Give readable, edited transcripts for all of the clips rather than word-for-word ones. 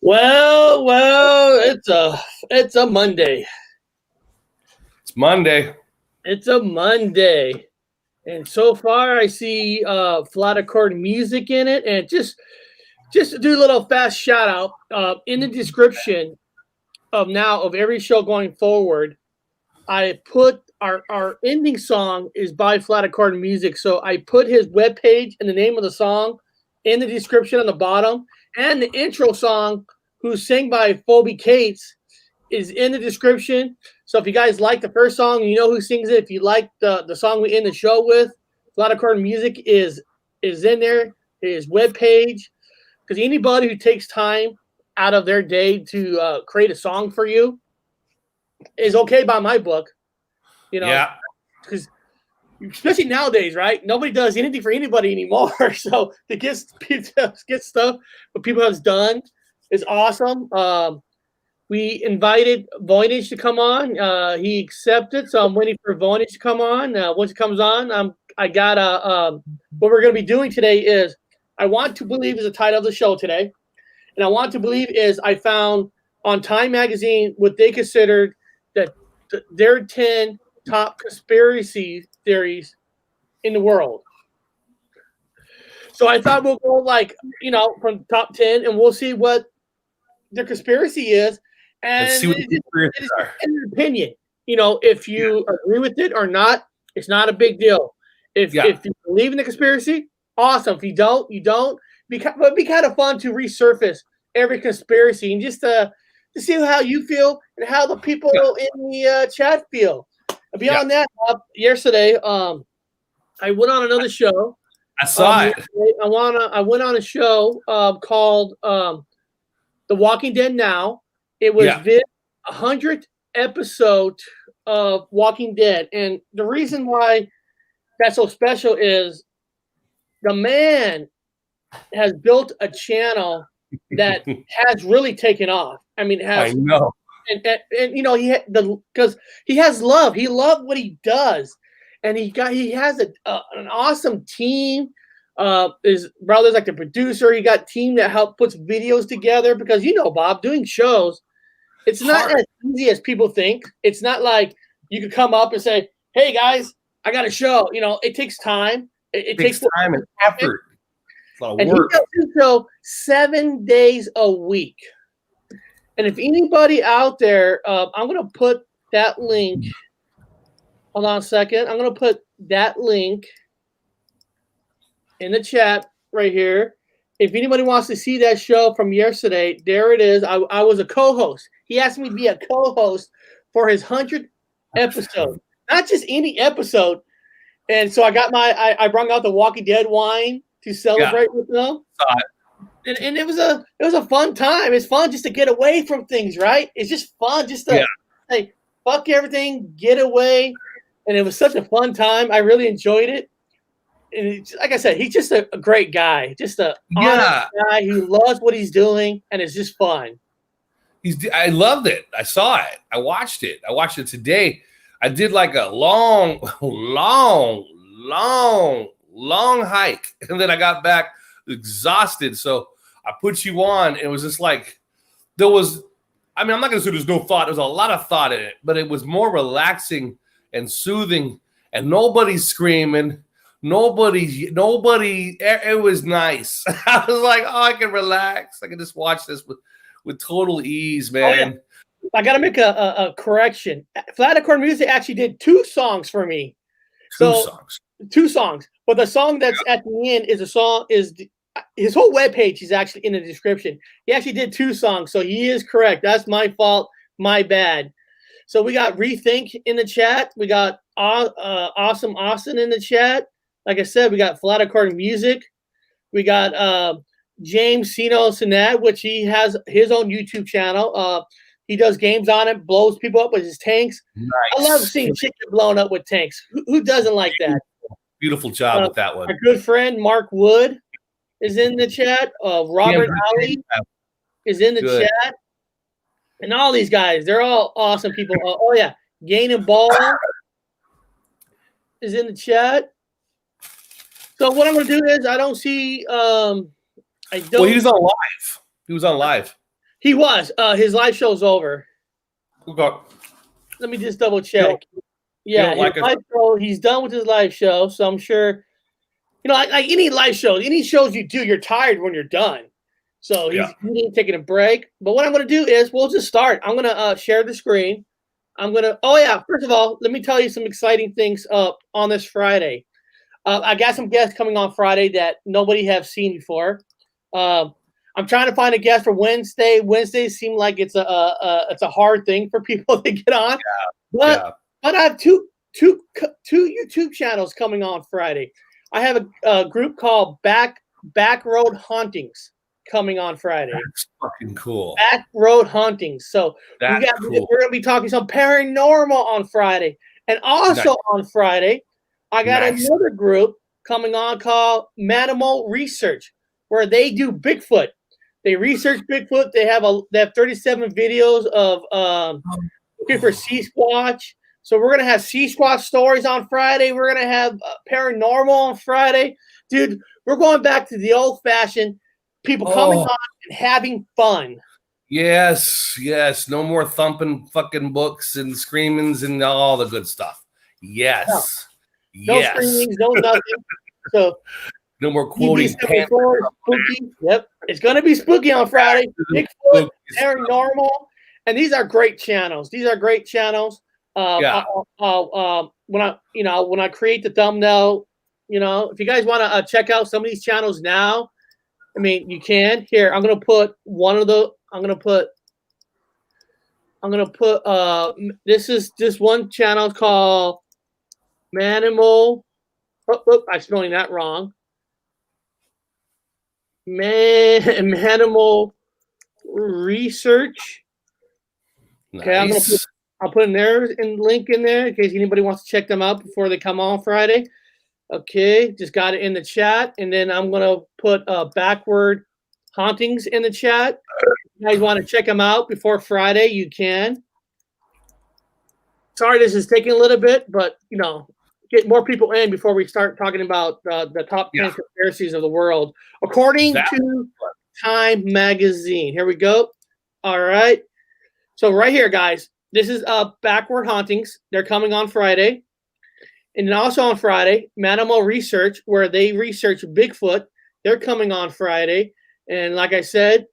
Well, it's a Monday. It's Monday. It's a Monday, and so far I see flat accord music in it, and just to do a little fast shout out in the description of every show going forward. I put our ending song is by Flat Accord Music, so I put his webpage and the name of the song in the description on the bottom, and the intro song, who's sang by Phoebe Cates, is in the description. So if you guys like the first song, you know who sings it. If you like the song we end the show with, Flat Accord Music is in there. His webpage, because anybody who takes time out of their day to create a song for you is okay by my book. You know, Yeah. because especially nowadays, right? Nobody does anything for anybody anymore. So to get stuff what people have done is awesome. We invited Voynich to come on. He accepted, so I'm waiting for Voynich to come on. Once it comes on, I got what we're going to be doing today is I want to believe is the title of the show today, and I want to believe is I found on Time Magazine what they considered that their 10 top conspiracy theories in the world. So I thought we'll go from top 10, and we'll see what their conspiracy is. And Let's see what the conspiracies are. In your opinion, if you agree with it or not, it's not a big deal. If you believe in the conspiracy, awesome. If you don't, you don't. But it'd be kind of fun to resurface every conspiracy and just to see how you feel and how the people in the chat feel. And beyond that, yesterday, I went on another show. I saw it. I went on a show called The Walking Dead Now. It was the 100th episode of Walking Dead. And the reason why that's so special is the man has built a channel that has really taken off. I mean, I know. And because he has love. He loved what he does. And he has an awesome team. His brother's like the producer. He got team that help puts videos together because Bob, doing shows, it's not as easy as people think. It's not like you could come up and say, "Hey guys, I got a show." It takes time. It takes time and effort. It's a lot of work. He does this show 7 days a week. And if anybody out there, I'm gonna put that link. Hold on a second. I'm gonna put that link in the chat right here. If anybody wants to see that show from yesterday, there it is. I was a co-host. He asked me to be a co-host for his 100th episode, not just any episode. And so I got I brought out the Walking Dead wine to celebrate with them. And it was a fun time. It's fun just to get away from things, right? It's just fun just to say fuck everything, get away. And it was such a fun time. I really enjoyed it. And like I said, he's just a great guy, just a honest guy who loves what he's doing, and it's just fun. I loved it. I saw it. I watched it. I watched it today. I did like a long hike, and then I got back exhausted. So I put you on. It was just like I'm not going to say there's no thought. There's a lot of thought in it, but it was more relaxing and soothing, and nobody's screaming. Nobody, it was nice. I was like, oh, I can relax. I can just watch this with total ease, man. Oh, yeah. I got to make a correction. Flat Accord Music actually did 2 songs for me. Two songs. But the song that's at the end is his whole webpage is actually in the description. He actually did 2 songs, so he is correct. That's my fault. My bad. So we got Rethink in the chat. We got Awesome Austin in the chat. Like I said, we got Flat Accord Music. We got James Sino Sinat, which he has his own YouTube channel. He does games on it, blows people up with his tanks. Nice. I love seeing shit get blown up with tanks. Who doesn't like that? Beautiful job with that one. Our good friend Mark Wood is in the chat. Robert Ali is in the chat. And all these guys, they're all awesome people. Gain and Ball is in the chat. So what I'm going to do is I don't see. Well, he was on live. He was. His live show's over. Okay. Let me just double check. Yeah, his like live show, he's done with his live show, so I'm sure, like any live show, any shows you do, you're tired when you're done. So he's taking a break. But what I'm going to do is we'll just start. I'm going to share the screen. First of all, let me tell you some exciting things on this Friday. I got some guests coming on Friday that nobody have seen before. I'm trying to find a guest for Wednesday. Wednesdays seem like it's a hard thing for people to get on. But I have two YouTube channels coming on Friday. I have a group called Back Road Hauntings coming on Friday. That's fucking cool. Back Road Hauntings. So we're going to be talking some paranormal on Friday. And also on Friday, I got another group coming on called Manimal Research, where they do Bigfoot. They research Bigfoot. They have 37 videos of looking for Sasquatch. So we're going to have Sasquatch stories on Friday. We're going to have paranormal on Friday. Dude, we're going back to the old-fashioned people coming on and having fun. Yes. No more thumping fucking books and screamings and all the good stuff. Yes. No screamings, no nothing. So no more quoting. Spooky. Yep. It's going to be spooky on Friday. Bigfoot, paranormal. And these are great channels. When I create the thumbnail, if you guys want to check out some of these channels now, I mean, you can. Here, I'm gonna put this is this one channel called Manimal. I'm spelling that wrong. Manimal Research. Okay, Nice. I'll put in their link in there in case anybody wants to check them out before they come on Friday. Okay, just got it in the chat, and then I'm gonna put Backward Hauntings in the chat. If you guys want to check them out before Friday, you can. Sorry, this is taking a little bit, but get more people in before we start talking about the top 10 conspiracies of the world, according to Time Magazine. Here we go. All right. So right here, guys, this is Backward Hauntings. They're coming on Friday. And then also on Friday, Manimal Research, where they research Bigfoot. They're coming on Friday. And like I said,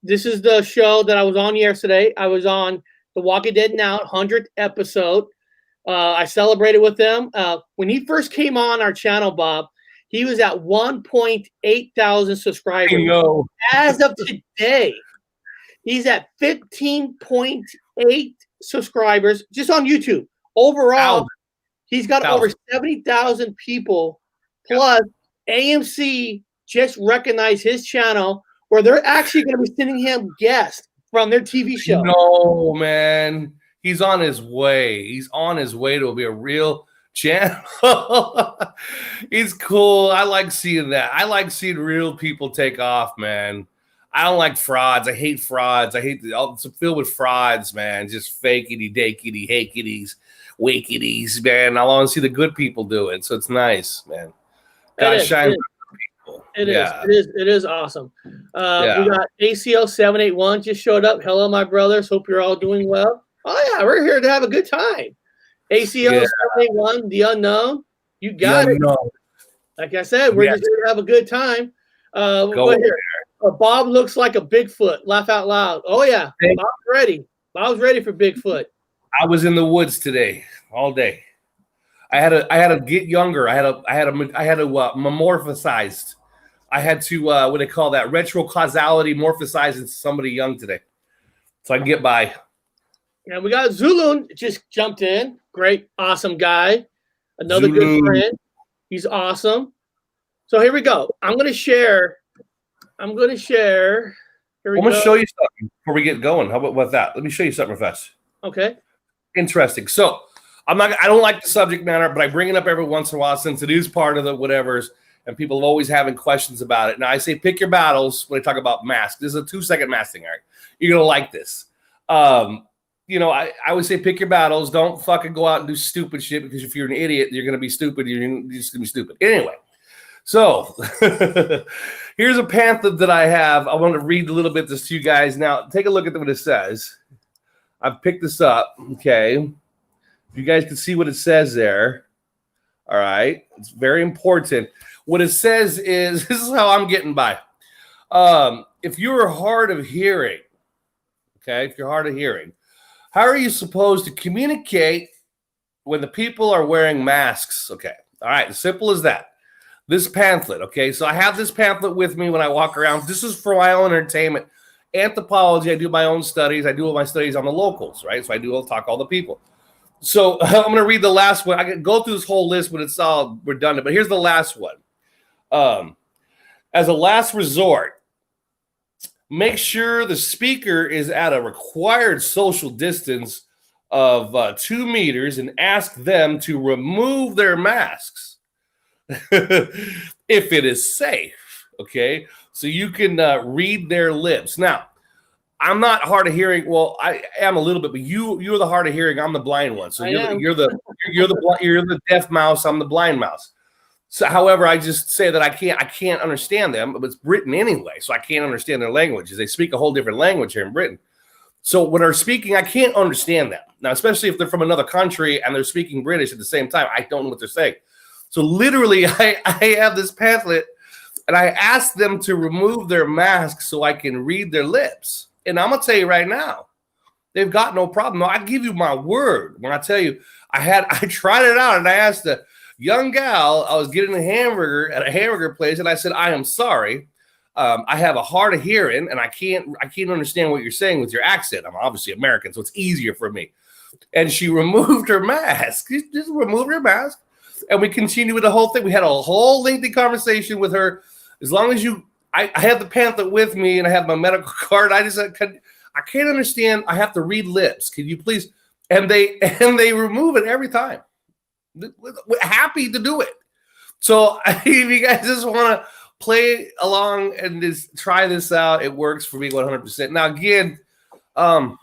this is the show that I was on yesterday. I was on The Walking Dead Now, 100th episode. I celebrated with them. When he first came on our channel, Bob, he was at 1.8 thousand subscribers. As of today, he's at 15.8 subscribers just on YouTube. Overall, he's got over 70,000 people. Plus, AMC just recognized his channel where they're actually going to be sending him guests from their TV show. No, man. He's on his way. He's on his way to be a real channel. He's cool. I like seeing that. I like seeing real people take off, man. I don't like frauds. I hate frauds. I hate it's filled with frauds, man. Just fakey, dakey, haketies, wakeities, man. I want to see the good people do it. So it's nice, man. God shine. It is awesome. We got ACL 781 just showed up. Hello, my brothers. Hope you're all doing well. Oh yeah, we're here to have a good time. ACL 781, the unknown. You got it. Like I said, we're just here to have a good time. Bob looks like a Bigfoot. Laugh out loud. Oh yeah, Bob's ready. Bob's ready for Bigfoot. I was in the woods today all day. I had to get younger. I had to metamorphosized. I had to what they call that, retrocausality morphosize into somebody young today, so I can get by. And we got Zulun just jumped in. Great, awesome guy. Another good friend. He's awesome. So here we go. I'm gonna share. Here we go. I'm gonna show you something before we get going. How about that? Let me show you something real fast. Okay. Interesting. So I don't like the subject matter, but I bring it up every once in a while since it is part of the whatevers, and people are always having questions about it. Now I say pick your battles when I talk about masks. This is a 2-second mask thing, Eric. You're gonna like this. I always say pick your battles. Don't fucking go out and do stupid shit, because if you're an idiot, you're gonna be stupid. You're just gonna be stupid. Anyway, So here's a pamphlet that I have. I want to read a little bit this to you guys. Now, take a look at what it says. I've picked this up, okay? If you guys can see what it says there. All right. It's very important. What it says is, this is how I'm getting by. If you're hard of hearing, okay, if you're hard of hearing, how are you supposed to communicate when the people are wearing masks? Okay. All right. As simple as that. This pamphlet, okay? So I have this pamphlet with me when I walk around. This is for my own entertainment. Anthropology, I do my own studies. I do all my studies on the locals, right? So I'll talk all the people. So I'm going to read the last one. I can go through this whole list, but it's all redundant. But here's the last one. As a last resort, make sure the speaker is at a required social distance of 2 meters and ask them to remove their masks if it is safe, okay? So you can read their lips. Now, I'm not hard of hearing. Well, I am a little bit, but you're the hard of hearing. I'm the blind one. So you're the deaf mouse. I'm the blind mouse. So, however, I just say that I can't understand them, but it's Britain anyway, so I can't understand their languages. They speak a whole different language here in Britain. So when they're speaking, I can't understand them. Now, especially if they're from another country and they're speaking British at the same time, I don't know what they're saying. So literally, I have this pamphlet, and I asked them to remove their masks so I can read their lips. And I'm going to tell you right now, they've got no problem. No, I give you my word when I tell you, I tried it out, and I asked a young gal, I was getting a hamburger at a hamburger place, and I said, I am sorry. I have a hard of hearing, and I can't understand what you're saying with your accent. I'm obviously American, so it's easier for me. And she removed her mask. Just removed her mask. And we continued with the whole thing. We had a whole lengthy conversation with her. As long as I have the pamphlet with me and I have my medical card. I can't understand. I have to read lips. Can you please? And they remove it every time. We're happy to do it. So if you guys just want to play along and just try this out, it works for me 100%. Now, again, I'm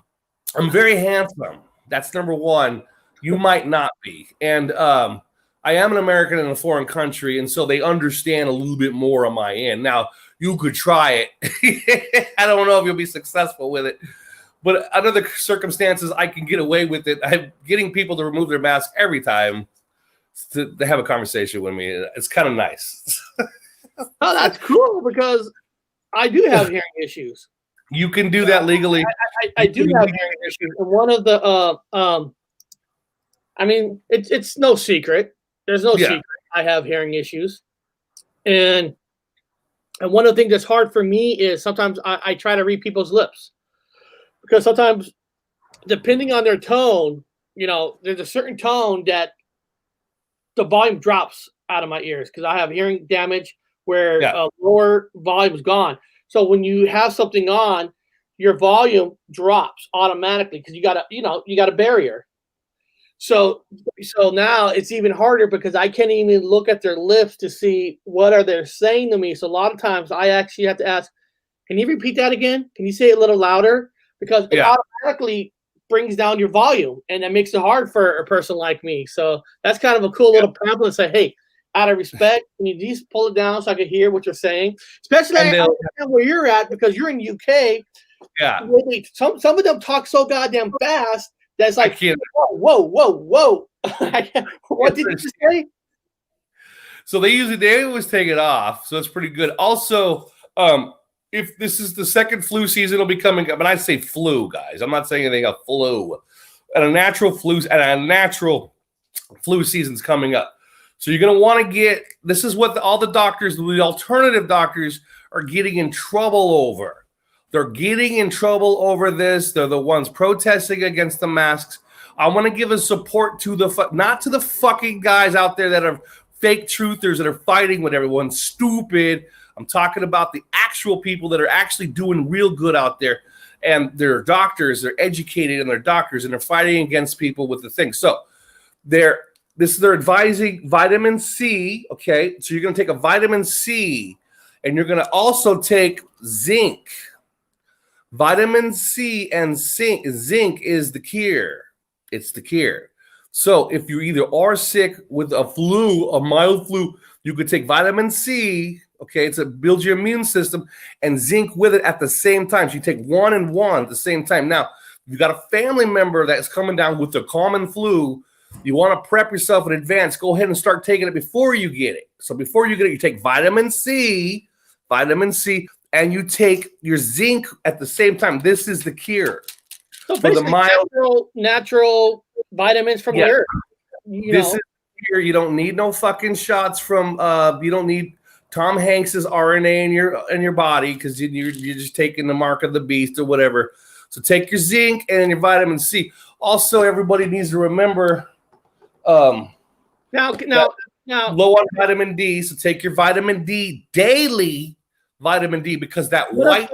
very handsome. That's number one. You might not be. And I am an American in a foreign country, and so they understand a little bit more on my end. Now, you could try it. I don't know if you'll be successful with it. But under the circumstances, I can get away with it. I'm getting people to remove their mask every time to have a conversation with me. It's kind of nice. Oh, that's cool because I do have hearing issues. You can do that legally. I do have hearing issues. And one of the, I mean, it's no secret. There's no secret. I have hearing issues. And one of the things that's hard for me is sometimes I try to read people's lips. Because sometimes, depending on their tone, there's a certain tone that the volume drops out of my ears because I have hearing damage where lower volume is gone. So when you have something on, your volume drops automatically because you got a barrier. So now it's even harder because I can't even look at their lips to see what are they saying to me. So a lot of times I actually have to ask, can you repeat that again? Can you say it a little louder? Because it automatically brings down your volume, and that makes it hard for a person like me. So that's kind of a cool little pamphlet to say, hey, out of respect, can you just pull it down so I can hear what you're saying? Especially I understand where you're at because you're in UK. Yeah. Some of them talk so goddamn fast that's like, whoa. What did you just say? So they always take it off. So it's pretty good. Also, if this is the second flu season, it'll be coming up. But I say flu, guys. I'm not saying anything of flu. And a natural flu season's coming up. So you're going to want to get, this is what all the doctors, the alternative doctors are getting in trouble over. They're getting in trouble over this. They're the ones protesting against the masks. I want to give a support to not to the fucking guys out there that are fake truthers that are fighting with everyone. Stupid. I'm talking about the actual people that are actually doing real good out there. And they're doctors, they're educated, and they're doctors, and they're fighting against people with the thing. So they're advising vitamin C, okay? So you're going to take a vitamin C, and you're going to also take zinc. Vitamin C and zinc is the cure. It's the cure. So if you either are sick with a mild flu, You could take vitamin C, okay, to build your immune system, and zinc with it at the same time. So you take 1 and 1 at the same time. Now, if you got a family member that's coming down with the common flu, you want to prep yourself in advance, go ahead and start taking it before you get it. So before you get it, you take vitamin C, and you take your zinc at the same time. This is the cure. So for the mild, natural vitamins from the earth. This is here. You don't need no fucking shots from. You don't need Tom Hanks's RNA in your body because you're just taking the mark of the beast or whatever. So take your zinc and your vitamin C. Also, everybody needs to remember. Now, low on vitamin D. So take your vitamin D daily. Vitamin D because that what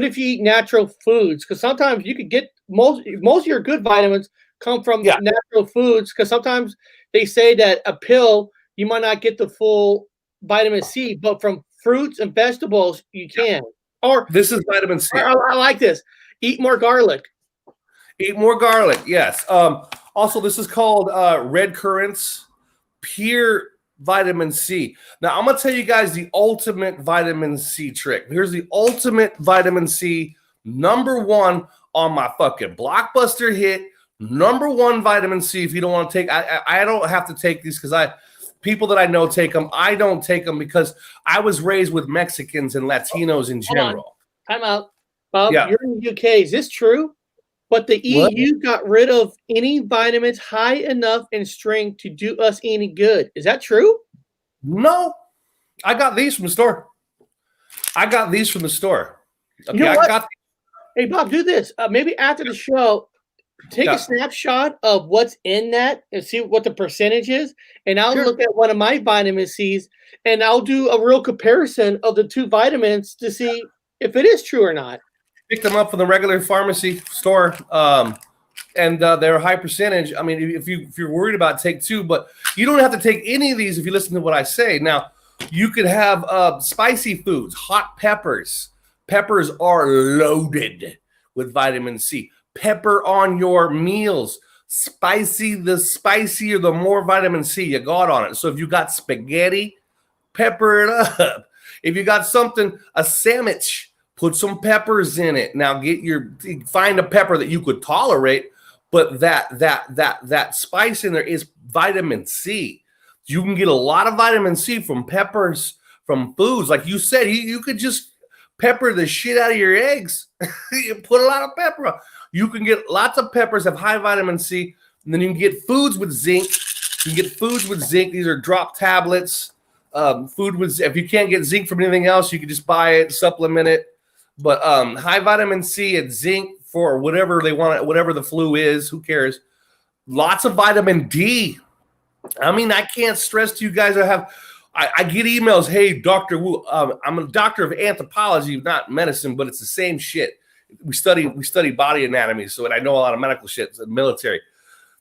if you eat natural foods? Because sometimes you could get most of your good vitamins come from natural foods. Because sometimes they say that a pill you might not get the full vitamin C, but from fruits and vegetables you can. Or this is vitamin C. I like this. Eat more garlic. Eat more garlic. Yes. Also, this is called red currants, pure vitamin C. Now, I'm going to tell you guys the ultimate vitamin C trick. Here's the ultimate vitamin C, #1 on my fucking blockbuster hit. #1 vitamin C. If you don't want to take, I don't have to take these because people that I know take them. I don't take them because I was raised with Mexicans and Latinos in general. Time out. Bob, you're in the UK. Is this true? But the EU got rid of any vitamins high enough in strength to do us any good. Is that true? No. I got these from the store. Okay, you know what? Hey, Bob, do this. Maybe after the show, take a snapshot of what's in that and see what the percentage is. And I'll look at one of my vitamin C's and I'll do a real comparison of the two vitamins to see if it is true or not. Pick them up from the regular pharmacy store, and they're a high percentage. I mean, if you're worried about it, take 2, but you don't have to take any of these if you listen to what I say. Now, you could have spicy foods, hot peppers. Peppers are loaded with vitamin C. Pepper on your meals. Spicy, the spicier, the more vitamin C you got on it. So if you got spaghetti, pepper it up. If you got something, a sandwich, put some peppers in it. Now find a pepper that you could tolerate, but that spice in there is vitamin C. You can get a lot of vitamin C from peppers, from foods. Like you said, you could just pepper the shit out of your eggs. You put a lot of pepper on. You can get lots of peppers, have high vitamin C, and then you can get foods with zinc. These are drop tablets. If you can't get zinc from anything else, you can just buy it, supplement it. But high vitamin C and zinc for whatever they want, whatever the flu is, who cares? Lots of vitamin D. I mean, I can't stress to you guys. I get emails. Hey, Dr. Wu, I'm a doctor of anthropology, not medicine, but it's the same shit. We study body anatomy, so I know a lot of medical shit. It's the military.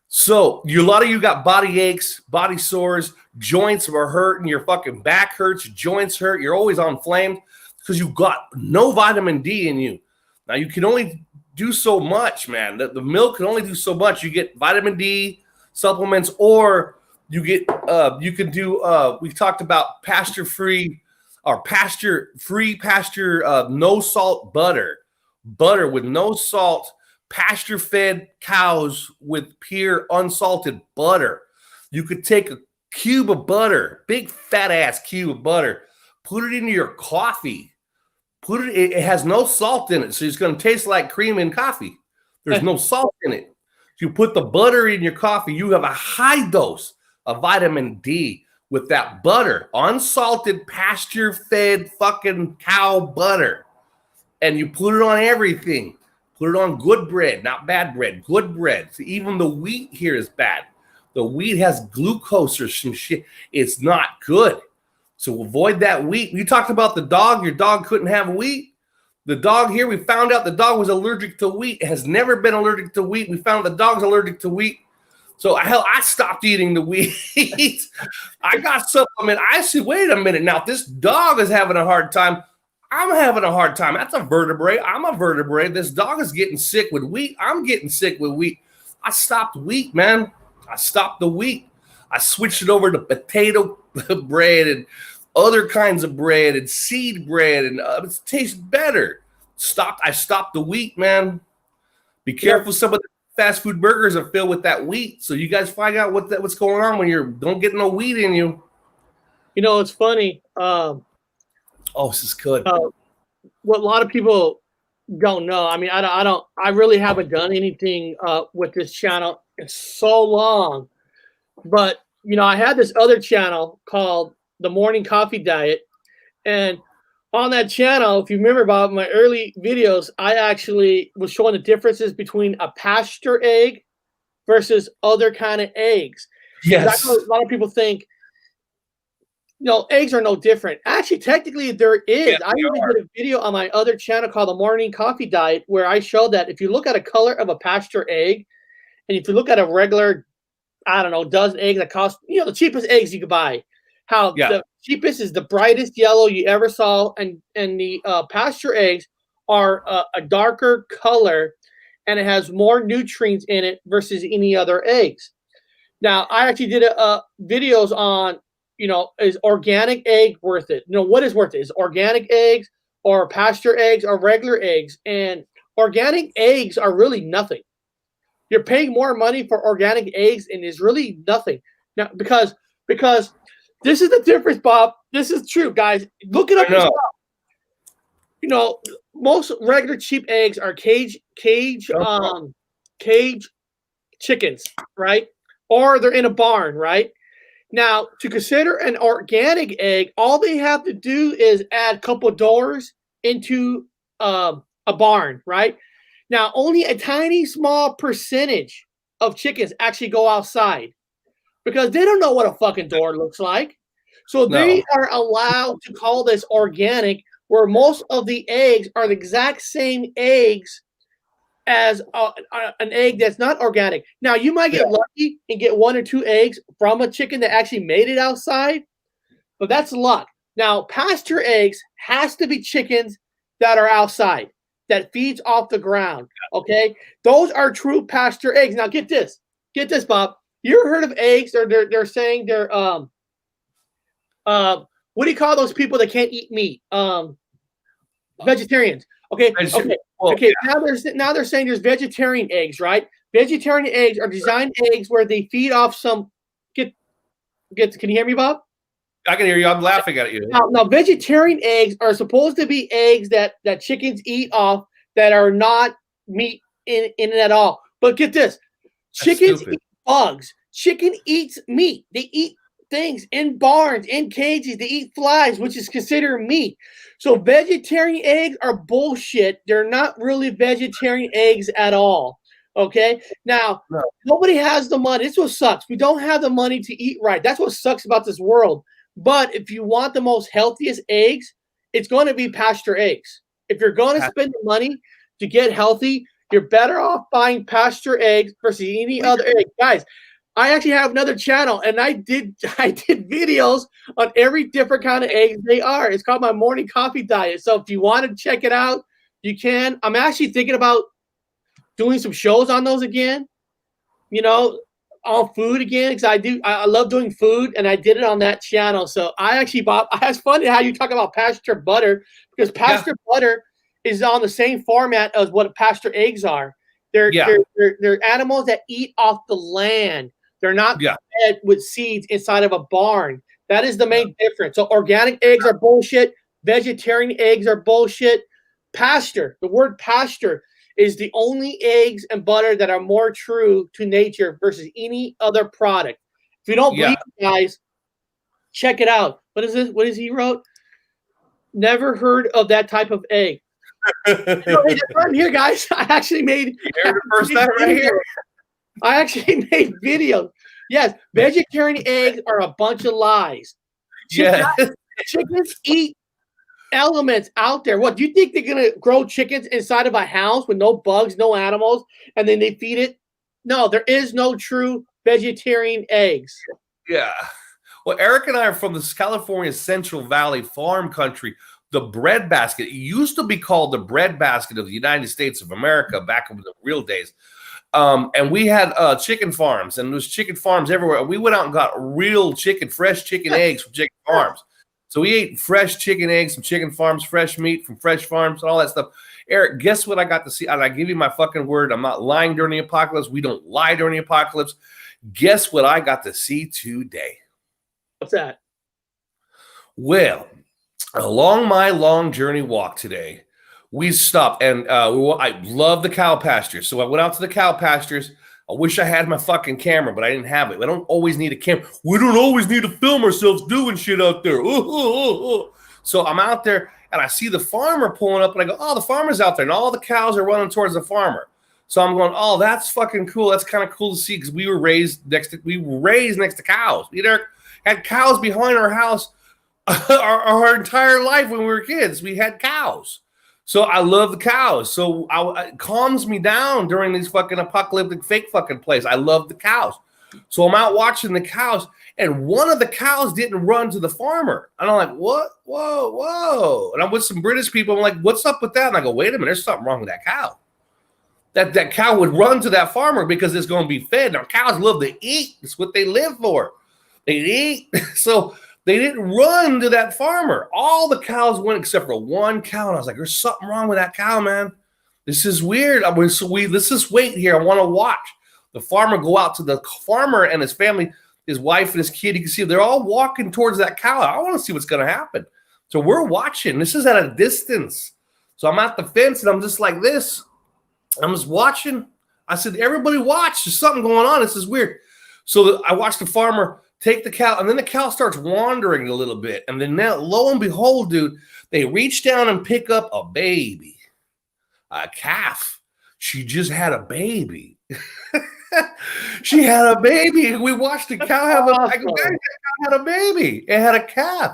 So a lot of you got body aches, body sores, joints are hurting, your fucking back hurts, your joints hurt. You're always on flame because you got no vitamin D in you. Now you can only do so much, man. The milk can only do so much. You get vitamin D supplements, or you get you can do. We talked about pasture-free no salt butter with no salt. Pasture-fed cows with pure unsalted butter. You could take a cube of butter, big fat ass cube of butter, put it into your coffee. It has no salt in it, so it's going to taste like cream in coffee. There's no salt in it. You put the butter in your coffee, you have a high dose of vitamin D with that butter, unsalted, pasture-fed fucking cow butter, and you put it on everything. Put it on good bread, not bad bread, good bread. So even the wheat here is bad. The wheat has glucose or some shit. It's not good. So avoid that wheat. You talked about the dog. Your dog couldn't have wheat. The dog here, we found out the dog was allergic to wheat. It has never been allergic to wheat. We found the dog's allergic to wheat. So I stopped eating the wheat. I got supplement. I said, wait a minute. Now, if this dog is having a hard time, I'm having a hard time. That's a vertebrae. I'm a vertebrae. This dog is getting sick with wheat. I'm getting sick with wheat. I stopped wheat, man. I stopped the wheat. I switched it over to potato bread and other kinds of bread and seed bread, and it tastes better. I stopped the wheat, man. Be careful. Some of the fast food burgers are filled with that wheat. So you guys find out what's going on when you don't get no wheat in you. You know, it's funny. This is good. What a lot of people don't know. I mean, I really haven't done anything with this channel in so long. But, you know, I had this other channel called The Morning Coffee Diet. And on that channel, if you remember about my early videos, I actually was showing the differences between a pasture egg versus other kind of eggs. Yes. A lot of people think, you know, eggs are no different. Actually, technically, there is. Yeah, I even did a video on my other channel called The Morning Coffee Diet where I showed that if you look at a color of a pasture egg, and if you look at a regular, I don't know, dozen eggs that cost, you know, the cheapest eggs you could buy, how the cheapest is the brightest yellow you ever saw, and the pasture eggs are a darker color, and it has more nutrients in it versus any other eggs. Now, I actually did videos on, you know, is organic egg worth it? You know, what is worth it? Is organic eggs or pasture eggs or regular eggs? And organic eggs are really nothing. You're paying more money for organic eggs, and it's really nothing. Now, because this is the difference, Bob. This is true, guys. Look it up yourself. You know, most regular cheap eggs are cage chickens, right? Or they're in a barn, right? Now, to consider an organic egg, all they have to do is add a couple doors into a barn, right? Now, only a tiny small percentage of chickens actually go outside because they don't know what a fucking door looks like. So they are allowed to call this organic, where most of the eggs are the exact same eggs as an egg that's not organic. Now, you might get lucky and get 1 or 2 eggs from a chicken that actually made it outside, but that's luck. Now, pasture eggs has to be chickens that are outside, that feeds off the ground, okay? Those are true pasture eggs. Now, get this, Bob. You ever heard of eggs? They're saying they're, what do you call those people that can't eat meat? Vegetarians. Okay. Now they're saying there's vegetarian eggs, right? Vegetarian eggs are designed eggs where they feed off some. Can you hear me, Bob? I can hear you. I'm laughing at you. Now, vegetarian eggs are supposed to be eggs that chickens eat off that are not meat in it at all. But get this, chickens eat bugs. Chicken eats meat. They eat things in barns, in cages. They eat flies, which is considered meat. So vegetarian eggs are bullshit. They're not really vegetarian eggs at all. Okay? Now, nobody has the money. This is what sucks. We don't have the money to eat right. That's what sucks about this world. But if you want the most healthiest eggs, it's going to be pasture eggs. If you're going to spend the money to get healthy, you're better off buying pasture eggs versus any other egg. Guys, I actually have another channel, and I did videos on every different kind of eggs they are. It's called My Morning Coffee Diet. So if you want to check it out, you can. I'm actually thinking about doing some shows on those again, you know, on food again, because I love doing food, and I did it on that channel. So I actually, Bob, it's funny how you talk about pasture butter, because pasture butter is on the same format as what pasture eggs are. They're animals that eat off the land. They're not fed with seeds inside of a barn. That is the main difference. So organic eggs are bullshit. Vegetarian eggs are bullshit. Pasture, the word pasture is the only eggs and butter that are more true to nature versus any other product. If you don't believe it, guys, check it out. What is this? What is he wrote? Never heard of that type of egg. Right here, guys. I actually made the first time right here. I actually made videos. Yes, vegetarian eggs are a bunch of lies. Chickens eat elements out there. What do you think they're gonna grow chickens inside of a house with no bugs, no animals, and then they feed it? No, there is no true vegetarian eggs. Yeah. Well, Eric and I are from this California Central Valley farm country. The breadbasket, it used to be called the breadbasket of the United States of America back in the real days. And we had chicken farms, and there's chicken farms everywhere. We went out and got real chicken, fresh chicken eggs from chicken farms. So we ate fresh chicken eggs from chicken farms, fresh meat from fresh farms, and all that stuff. Eric, guess what I got to see? And I give you my fucking word. I'm not lying during the apocalypse. We don't lie during the apocalypse. Guess what I got to see today? What's that? Well, along my long journey walk today, we stopped, and I love the cow pastures. So I went out to the cow pastures. I wish I had my fucking camera, but I didn't have it. I don't always need a camera. We don't always need to film ourselves doing shit out there. So I'm out there, and I see the farmer pulling up, and I go, oh, the farmer's out there, and all the cows are running towards the farmer. So I'm going, oh, that's fucking cool. That's kind of cool to see, because we were raised next to cows. We had cows behind our house our entire life when we were kids. We had cows. So I love the cows. So it calms me down during these fucking apocalyptic fake fucking plays. I love the cows. So I'm out watching the cows, and one of the cows didn't run to the farmer. And I'm like, what? Whoa. And I'm with some British people. I'm like, what's up with that? And I go, wait a minute, there's something wrong with that cow. That cow would run to that farmer because it's going to be fed. Now, cows love to eat. It's what they live for. They eat. So they didn't run to that farmer. All the cows went except for one cow. And I was like, there's something wrong with that cow, man. This is weird. Let's just wait here. I want to watch. The farmer go out to the farmer and his family, his wife and his kid. You can see they're all walking towards that cow. I want to see what's going to happen. So we're watching. This is at a distance. So I'm at the fence, and I'm just like this. I'm just watching. I said, everybody watch. There's something going on. This is weird. So I watched the farmer take the cow, and then the cow starts wandering a little bit. And then now, lo and behold, dude, they reach down and pick up a baby, a calf. She just had a baby. She had a baby. We watched the cow have had a baby. It had a calf.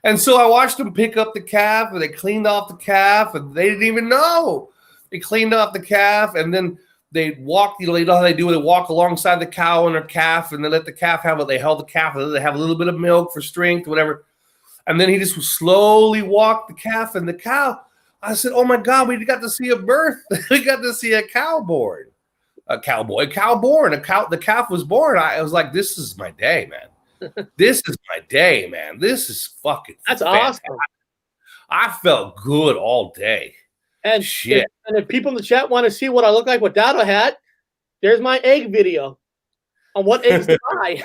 And so I watched them pick up the calf, and they cleaned off the calf, and they didn't even know. They cleaned off the calf, and then they walked, you know how they do. They walk alongside the cow and their calf, and they let the calf have it. They held the calf, and they have a little bit of milk for strength, whatever. And then he just slowly walked the calf and the cow. I said, oh my God, we got to see a birth. We got to see a cow born. A cow born. The calf was born. I was like, this is my day, man. This is my day, man. This is fucking That's fantastic. awesome. I felt good all day. And shit. And if people in the chat want to see what I look like without a hat, there's my egg video on what eggs to buy.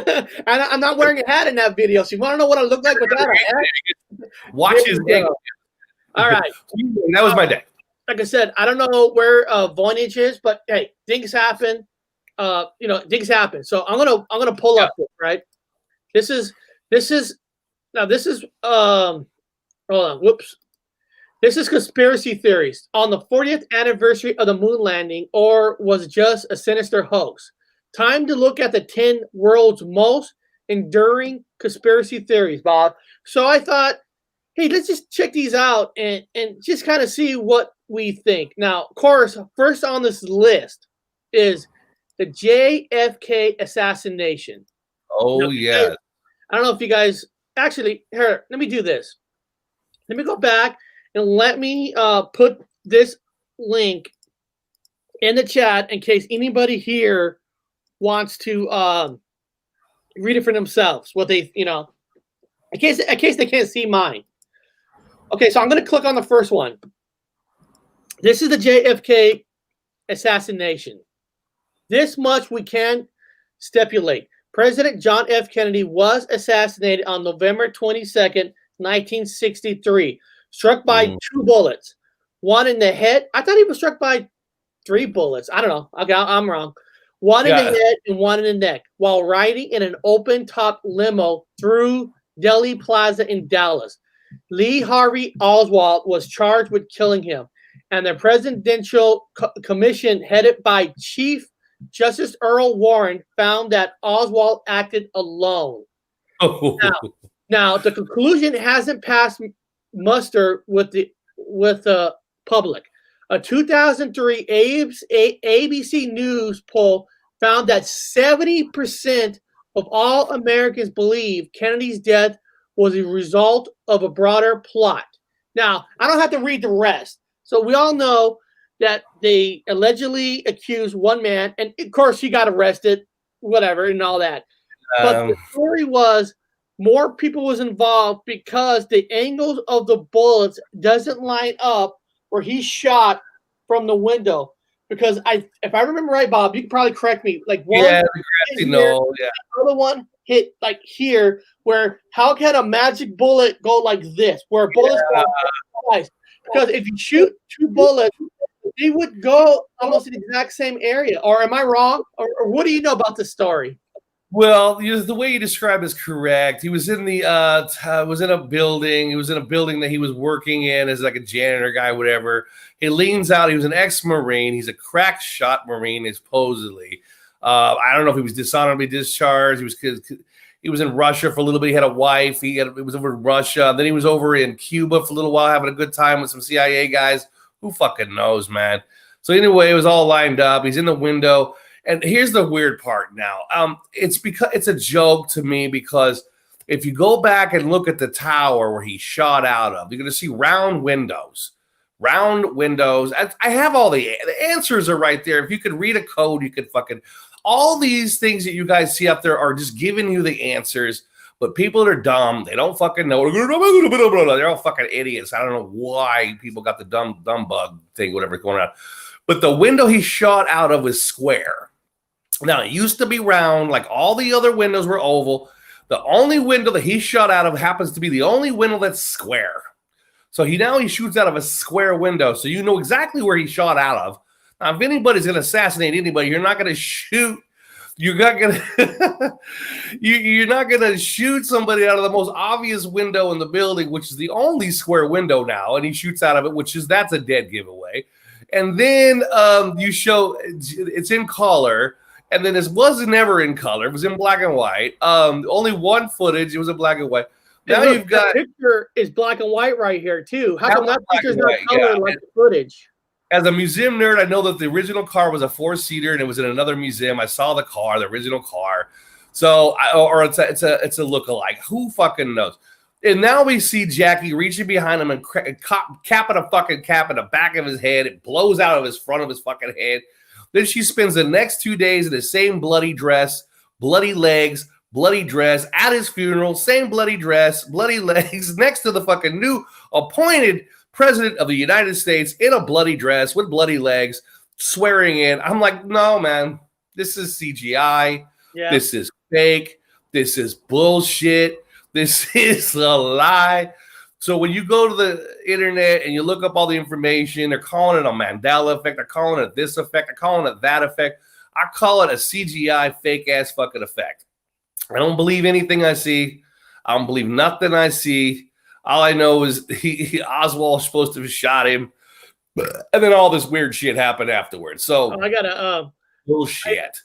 And I'm not wearing a hat in that video. So you want to know what I look like without a hat? Watch his egg. All right. That was my day. Like I said, I don't know where Voynich is, but hey, things happen. Things happen. So I'm gonna pull up this, right. This is hold on. Whoops. This is conspiracy theories on the 40th anniversary of the moon landing, or was it just a sinister hoax? Time to look at the 10 world's most enduring conspiracy theories, Bob. So I thought, hey, let's just check these out and just kind of see what we think. Now, of course, first on this list is the JFK assassination. Oh, now, yeah. I don't know if you guys actually here. Let me do this. Let me go back and let me put this link in the chat in case anybody here wants to read it for themselves. What they, in case they can't see mine. Okay, so I'm going to click on the first one. This is the JFK assassination. This much we can stipulate. President John F. Kennedy was assassinated on November 22nd, 1963. Struck by 2 bullets. One in the head. I thought he was struck by 3 bullets. I don't know. Okay, I'm wrong. One in the head and one in the neck while riding in an open-top limo through Delhi Plaza in Dallas. Lee Harvey Oswald was charged with killing him, and the Presidential Commission headed by Chief Justice Earl Warren found that Oswald acted alone. Now, the conclusion hasn't passed muster with the public. A 2003 ABC News poll found that 70% of all Americans believe Kennedy's death was a result of a broader plot. Now, I don't have to read the rest. So we all know that they allegedly accused one man, and of course he got arrested, whatever, and all that. But the story was more people was involved because the angles of the bullets doesn't line up where he shot from the window. Because if I remember right, Bob, you can probably correct me. Like one, yeah, hit here, the other one hit like here. Where how can a magic bullet go like this? Where bullets go twice? Because if you shoot two bullets, they would go almost in the exact same area. Or am I wrong? Or what do you know about this story? Well, the way you described is correct. He was in the was in a building. He was in a building that he was working in as like a janitor guy, whatever. He leans out. He was an ex-Marine. He's a crack shot Marine, supposedly. I don't know if he was dishonorably discharged. He was in Russia for a little bit. He had a wife. He was over in Russia. Then he was over in Cuba for a little while, having a good time with some CIA guys. Who fucking knows, man? So anyway, it was all lined up. He's in the window. And here's the weird part now. It's because it's a joke to me because if you go back and look at the tower where he shot out of, you're going to see round windows. Round windows. I have all the answers are right there. If you could read a code, you could fucking all these things that you guys see up there are just giving you the answers. But people that are dumb, they don't fucking know. They're all fucking idiots. I don't know why people got the dumb bug thing, whatever's going on. But the window he shot out of was square. Now, it used to be round, like all the other windows were oval. The only window that he shot out of happens to be the only window that's square. So he shoots out of a square window. So you know exactly where he shot out of. Now, if anybody's going to assassinate anybody, you're not going to shoot. You're not going to you're not going to shoot somebody out of the most obvious window in the building, which is the only square window now. And he shoots out of it, that's a dead giveaway. And then you show it's in color. And then this was never in color. It was in black and white. Only one footage. It was in black and white. Now look, you've got the picture is black and white right here too. How come that picture's not color like the footage? As a museum nerd, I know that the original car was a 4-seater and it was in another museum. I saw the car, the original car. So, it's a lookalike. Who fucking knows? And now we see Jackie reaching behind him and capping a fucking cap in the back of his head. It blows out of his front of his fucking head. Then she spends the next 2 days in the same bloody dress, bloody legs, bloody dress at his funeral, same bloody dress, bloody legs, next to the fucking new appointed president of the United States in a bloody dress with bloody legs, swearing in. I'm like, no, man, this is CGI. Yeah. This is fake. This is bullshit. This is a lie. So when you go to the internet and you look up all the information, they're calling it a Mandela effect. They're calling it this effect. They're calling it that effect. I call it a CGI fake-ass fucking effect. I don't believe anything I see. I don't believe nothing I see. All I know is Oswald's supposed to have shot him. And then all this weird shit happened afterwards. So I got to... bullshit.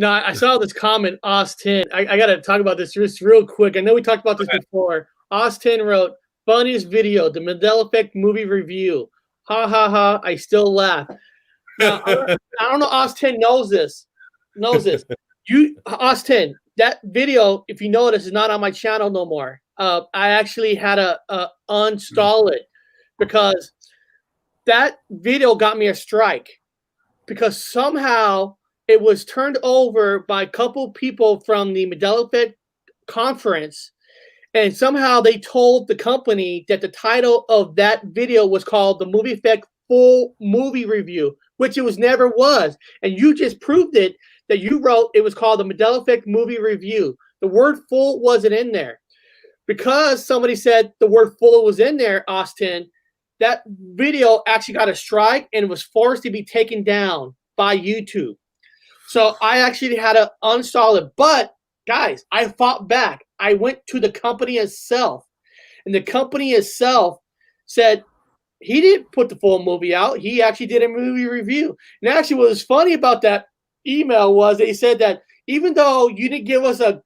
I saw this comment, Austin. I got to talk about this just real quick. I know we talked about this before. Austin wrote, funniest video, the Mandela Effect movie review. Ha, ha, ha. I still laugh. Now, I don't know Austin knows this. Austin, that video, if you notice, is not on my channel no more. I actually had to uninstall it because that video got me a strike because somehow it was turned over by a couple people from the Mandela Effect conference. And somehow they told the company that the title of that video was called the Movie Effect Full Movie Review, which it never was. And you just proved it that you wrote it was called the Mandela Effect Movie Review. The word full wasn't in there. Because somebody said the word full was in there, Austin, that video actually got a strike and was forced to be taken down by YouTube. So I actually had to uninstall it. But guys, I fought back. I went to the company itself, and the company itself said he didn't put the full movie out. He actually did a movie review. And actually, what was funny about that email was they said that even though you didn't give us a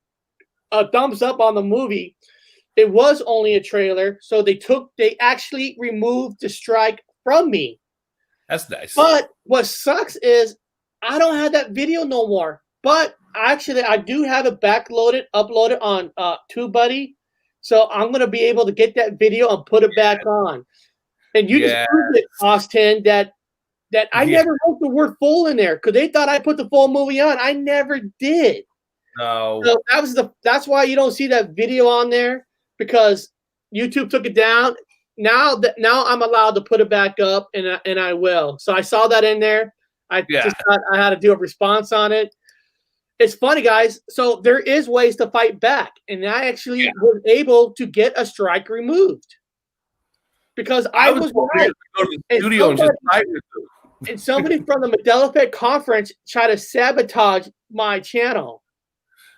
thumbs up on the movie, it was only a trailer. So they actually removed the strike from me. That's nice. But what sucks is I don't have that video no more. But actually, I do have it uploaded on TubeBuddy. So I'm going to be able to get that video and put it back on. And you just proved it, Austin, that that I never wrote the word full in there because they thought I put the full movie on. I never did. No. So that's why you don't see that video on there, because YouTube took it down. Now I'm allowed to put it back up, and I will. So I saw that in there. I just thought I had to do a response on it. It's funny, guys. So there is ways to fight back, and I actually was able to get a strike removed because I was right. Go to the studio and just type it. And somebody from the Mandela Effect conference tried to sabotage my channel.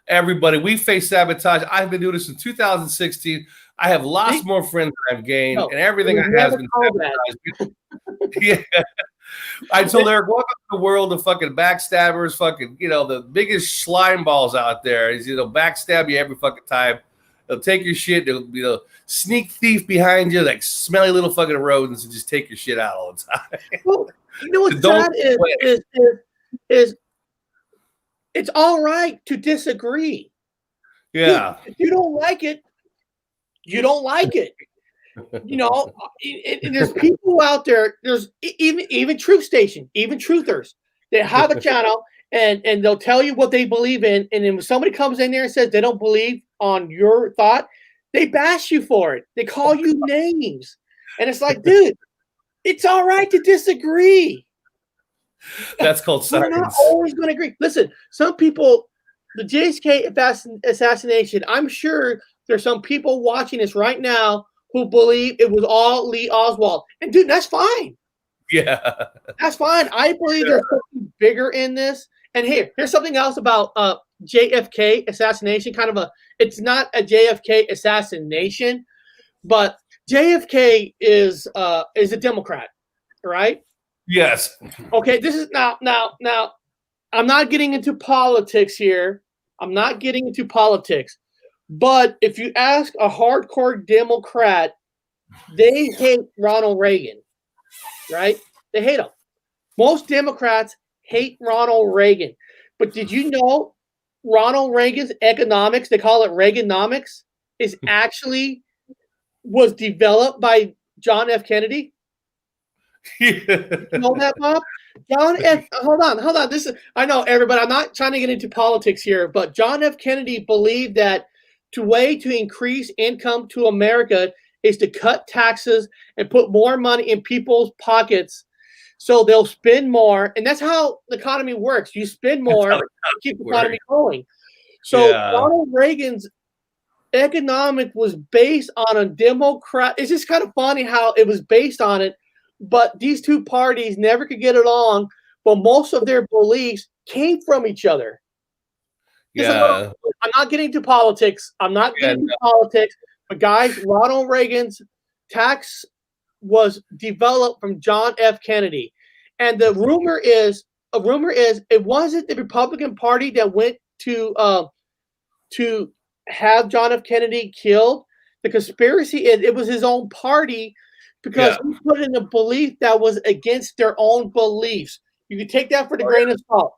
Everybody, we face sabotage. I've been doing this since 2016. I have lost more friends than I've gained, and everything I have has been sabotaged. Yeah. I told Eric, welcome to the world of fucking backstabbers, fucking, the biggest slime balls out there. He's, backstab you every fucking time. They'll take your shit. They'll sneak thief behind you, like smelly little fucking rodents, and just take your shit out all the time. Well, you know what's sad is it's all right to disagree. Yeah. If you don't like it, you don't like it. And there's people out there, there's even Truth Station, even truthers, they have a channel and they'll tell you what they believe in. And then when somebody comes in there and says they don't believe on your thought, they bash you for it. They call you names. And it's like, dude, it's all right to disagree. That's called science. We're not always going to agree. Listen, some people, the JFK assassination, I'm sure there's some people watching this right now who believe it was all Lee Oswald. And dude, that's fine. Yeah. That's fine. I believe there's something bigger in this. And here's something else about JFK assassination. It's not a JFK assassination, but JFK is a Democrat, right? Yes. Okay, this is now I'm not getting into politics here. But if you ask a hardcore Democrat, they hate Ronald Reagan, right? They hate him. Most Democrats hate Ronald Reagan. But did you know Ronald Reagan's economics, they call it Reaganomics, was developed by John F. Kennedy? You know that, Bob? Hold on. I know everybody. I'm not trying to get into politics here, but John F. Kennedy believed that the way to increase income to America is to cut taxes and put more money in people's pockets so they'll spend more. And that's how the economy works. You spend more to keep the economy going. So Ronald Reagan's economic was based on a Democrat. It's just kind of funny how it was based on it, but these two parties never could get along, but most of their beliefs came from each other. I'm not getting into politics. But guys, Ronald Reagan's tax was developed from John F. Kennedy. And the rumor is it wasn't the Republican Party that went to have John F. Kennedy killed. The conspiracy is it was his own party because he put in a belief that was against their own beliefs. You could take that for the grain of salt.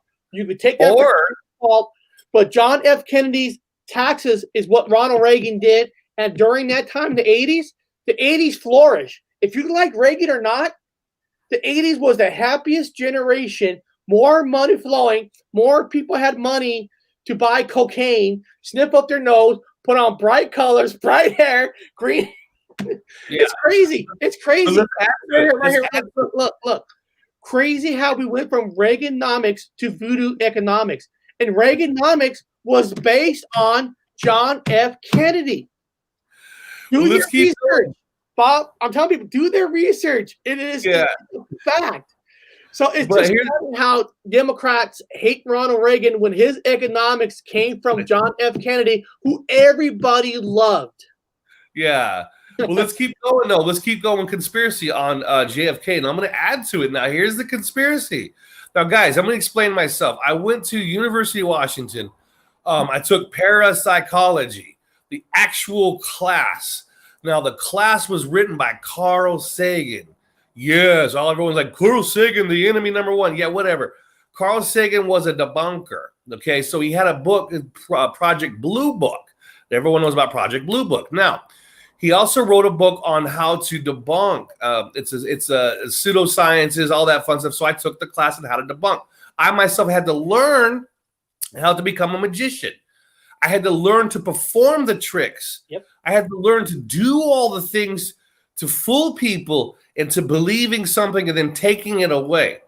But John F. Kennedy's taxes is what Ronald Reagan did. And during that time, the 80s flourished. If you like Reagan or not, the 80s was the happiest generation. More money flowing. More people had money to buy cocaine, snip up their nose, put on bright colors, bright hair, green. It's crazy. It's crazy. Look. Crazy how we went from Reaganomics to voodoo economics. And Reaganomics was based on John F. Kennedy. Do your research. Bob, I'm telling people, do their research. It is a fact. So it's just how Democrats hate Ronald Reagan when his economics came from John F. Kennedy, who everybody loved. Yeah. Well, let's keep going, though. Let's keep going. Conspiracy on JFK. And I'm going to add to it now. Here's the conspiracy. Now, guys, I'm going to explain myself. I went to University of Washington. I took parapsychology, the actual class. Now, the class was written by Carl Sagan. Yes, everyone's like, Carl Sagan, the enemy number one. Yeah, whatever. Carl Sagan was a debunker. Okay, so he had a book, Project Blue Book. Everyone knows about Project Blue Book. Now, He also wrote a book on how to debunk. It's pseudosciences, all that fun stuff. So I took the class on how to debunk. I myself had to learn how to become a magician. I had to learn to perform the tricks. Yep. I had to learn to do all the things to fool people into believing something and then taking it away.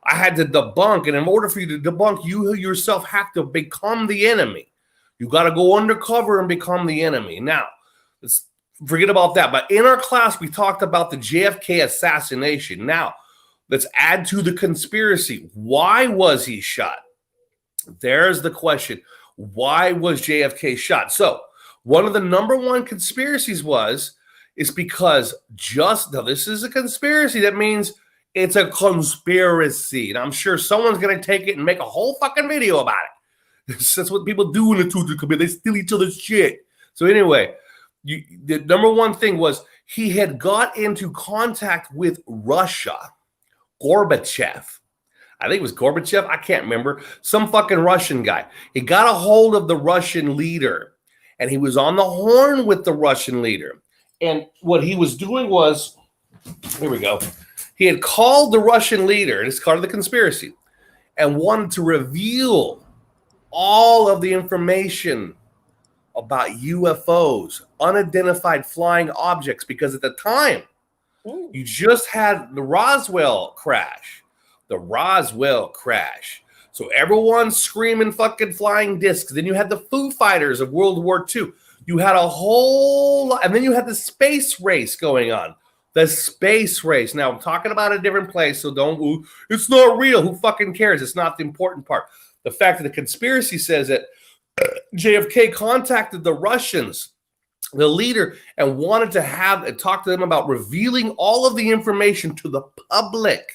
I had to debunk. And in order for you to debunk, you yourself have to become the enemy. You got to go undercover and become the enemy. Now, let's forget about that. But in our class, we talked about the JFK assassination. Now, let's add to the conspiracy. Why was he shot? There's the question. Why was JFK shot? So one of the number one conspiracies is because now this is a conspiracy. That means it's a conspiracy. And I'm sure someone's going to take it and make a whole fucking video about it. That's what people do in the truth community. They steal each other's shit. So anyway, the number one thing was he had got into contact with Russia, Gorbachev. I think it was Gorbachev. I can't remember. Some fucking Russian guy. He got a hold of the Russian leader, and he was on the horn with the Russian leader. And what he was doing was, here we go. He had called the Russian leader, and it's part of the conspiracy, and wanted to reveal all of the information about UFOs, unidentified flying objects, because at the time, you just had the Roswell crash. So everyone's screaming fucking flying discs. Then you had the Foo Fighters of World War II. You had a whole lot, and then you had the space race going on. The space race. Now, I'm talking about a different place, so it's not real. Who fucking cares? It's not the important part. The fact that the conspiracy says that JFK contacted the Russians, the leader, and wanted to talk to them about revealing all of the information to the public.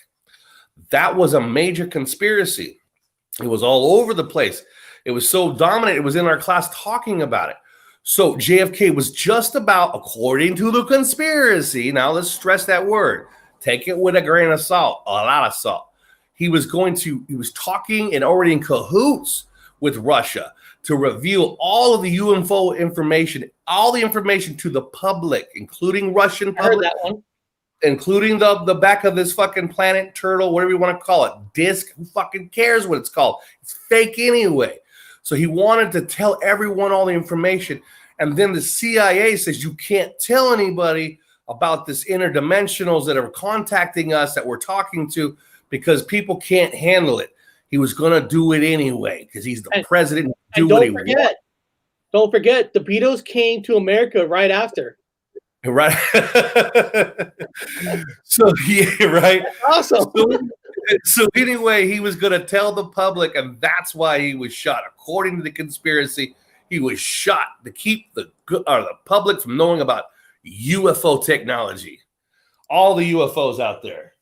That was a major conspiracy. It was all over the place. It was so dominant. It was in our class talking about it. So JFK was just about, according to the conspiracy, now let's stress that word. Take it with a grain of salt, a lot of salt. He was talking and already in cahoots with Russia to reveal all of the UFO information, all the information to the public, including Russian public. I heard that one. Including the back of this fucking planet, turtle, whatever you want to call it, disc. Who fucking cares what it's called? It's fake anyway. So he wanted to tell everyone all the information. And then the CIA says you can't tell anybody about this interdimensionals that are contacting us, that we're talking to, because people can't handle it. He was going to do it anyway because he's the president. Don't forget, the Beatles came to America right after. Right. So yeah, right. That's awesome. So anyway, he was going to tell the public, and that's why he was shot. According to the conspiracy, he was shot to keep the public from knowing about UFO technology, all the UFOs out there.